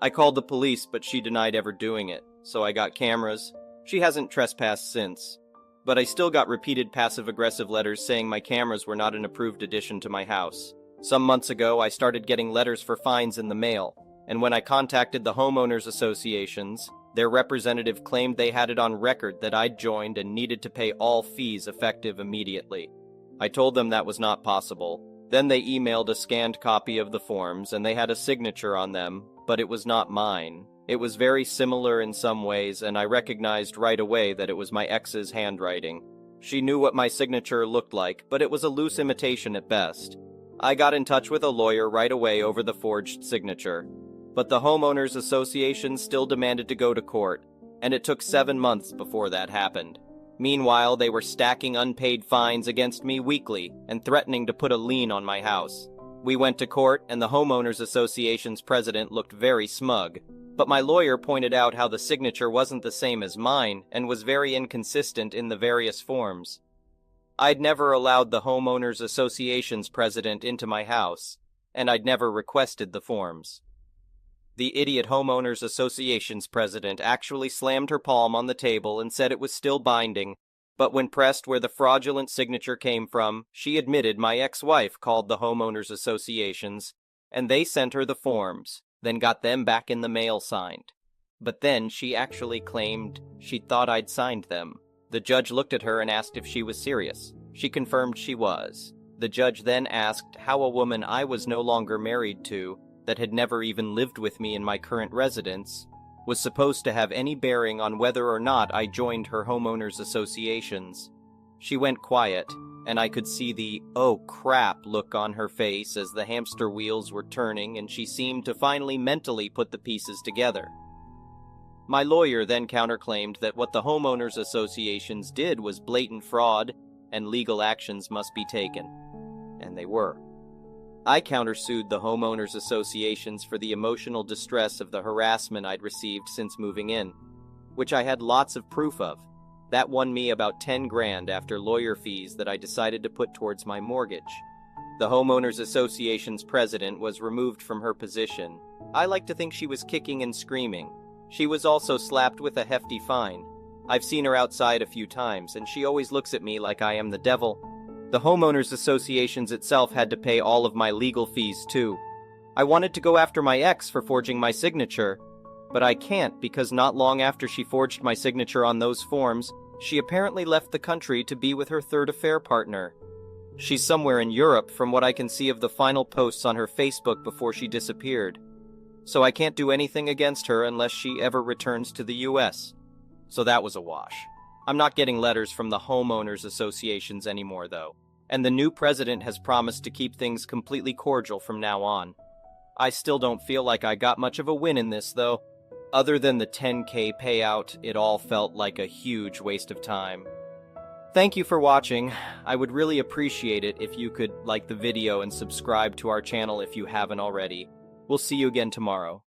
I called the police, but she denied ever doing it, so I got cameras. She hasn't trespassed since. But I still got repeated passive-aggressive letters saying my cameras were not an approved addition to my house. Some months ago, I started getting letters for fines in the mail, and when I contacted the homeowners associations, their representative claimed they had it on record that I'd joined and needed to pay all fees effective immediately. I told them that was not possible. Then they emailed a scanned copy of the forms, and they had a signature on them, but it was not mine. It was very similar in some ways, and I recognized right away that it was my ex's handwriting. She knew what my signature looked like, but it was a loose imitation at best. I got in touch with a lawyer right away over the forged signature. But the homeowners association still demanded to go to court, and it took 7 months before that happened. Meanwhile, they were stacking unpaid fines against me weekly and threatening to put a lien on my house. We went to court, and the homeowners association's president looked very smug. But my lawyer pointed out how the signature wasn't the same as mine and was very inconsistent in the various forms. I'd never allowed the homeowners association's president into my house, and I'd never requested the forms. The idiot homeowners association's president actually slammed her palm on the table and said it was still binding, but when pressed where the fraudulent signature came from, she admitted my ex-wife called the homeowners associations, and they sent her the forms, then got them back in the mail signed. But then she actually claimed she thought I'd signed them. The judge looked at her and asked if she was serious. She confirmed she was. The judge then asked how a woman I was no longer married to, that had never even lived with me in my current residence, was supposed to have any bearing on whether or not I joined her homeowners associations. She went quiet, and I could see the "oh crap" look on her face as the hamster wheels were turning and she seemed to finally mentally put the pieces together. My lawyer then counterclaimed that what the homeowners associations did was blatant fraud and legal actions must be taken. And they were. I countersued the homeowners associations for the emotional distress of the harassment I'd received since moving in, which I had lots of proof of. That won me about 10 grand after lawyer fees that I decided to put towards my mortgage. The homeowners association's president was removed from her position. I like to think she was kicking and screaming. She was also slapped with a hefty fine. I've seen her outside a few times, and she always looks at me like I am the devil. The homeowners associations itself had to pay all of my legal fees too. I wanted to go after my ex for forging my signature, but I can't because not long after she forged my signature on those forms, she apparently left the country to be with her third affair partner. She's somewhere in Europe from what I can see of the final posts on her Facebook before she disappeared. So I can't do anything against her unless she ever returns to the US. So that was a wash. I'm not getting letters from the homeowners associations anymore, though, and the new president has promised to keep things completely cordial from now on. I still don't feel like I got much of a win in this, though. Other than the 10K payout, it all felt like a huge waste of time. Thank you for watching. I would really appreciate it if you could like the video and subscribe to our channel if you haven't already. We'll see you again tomorrow.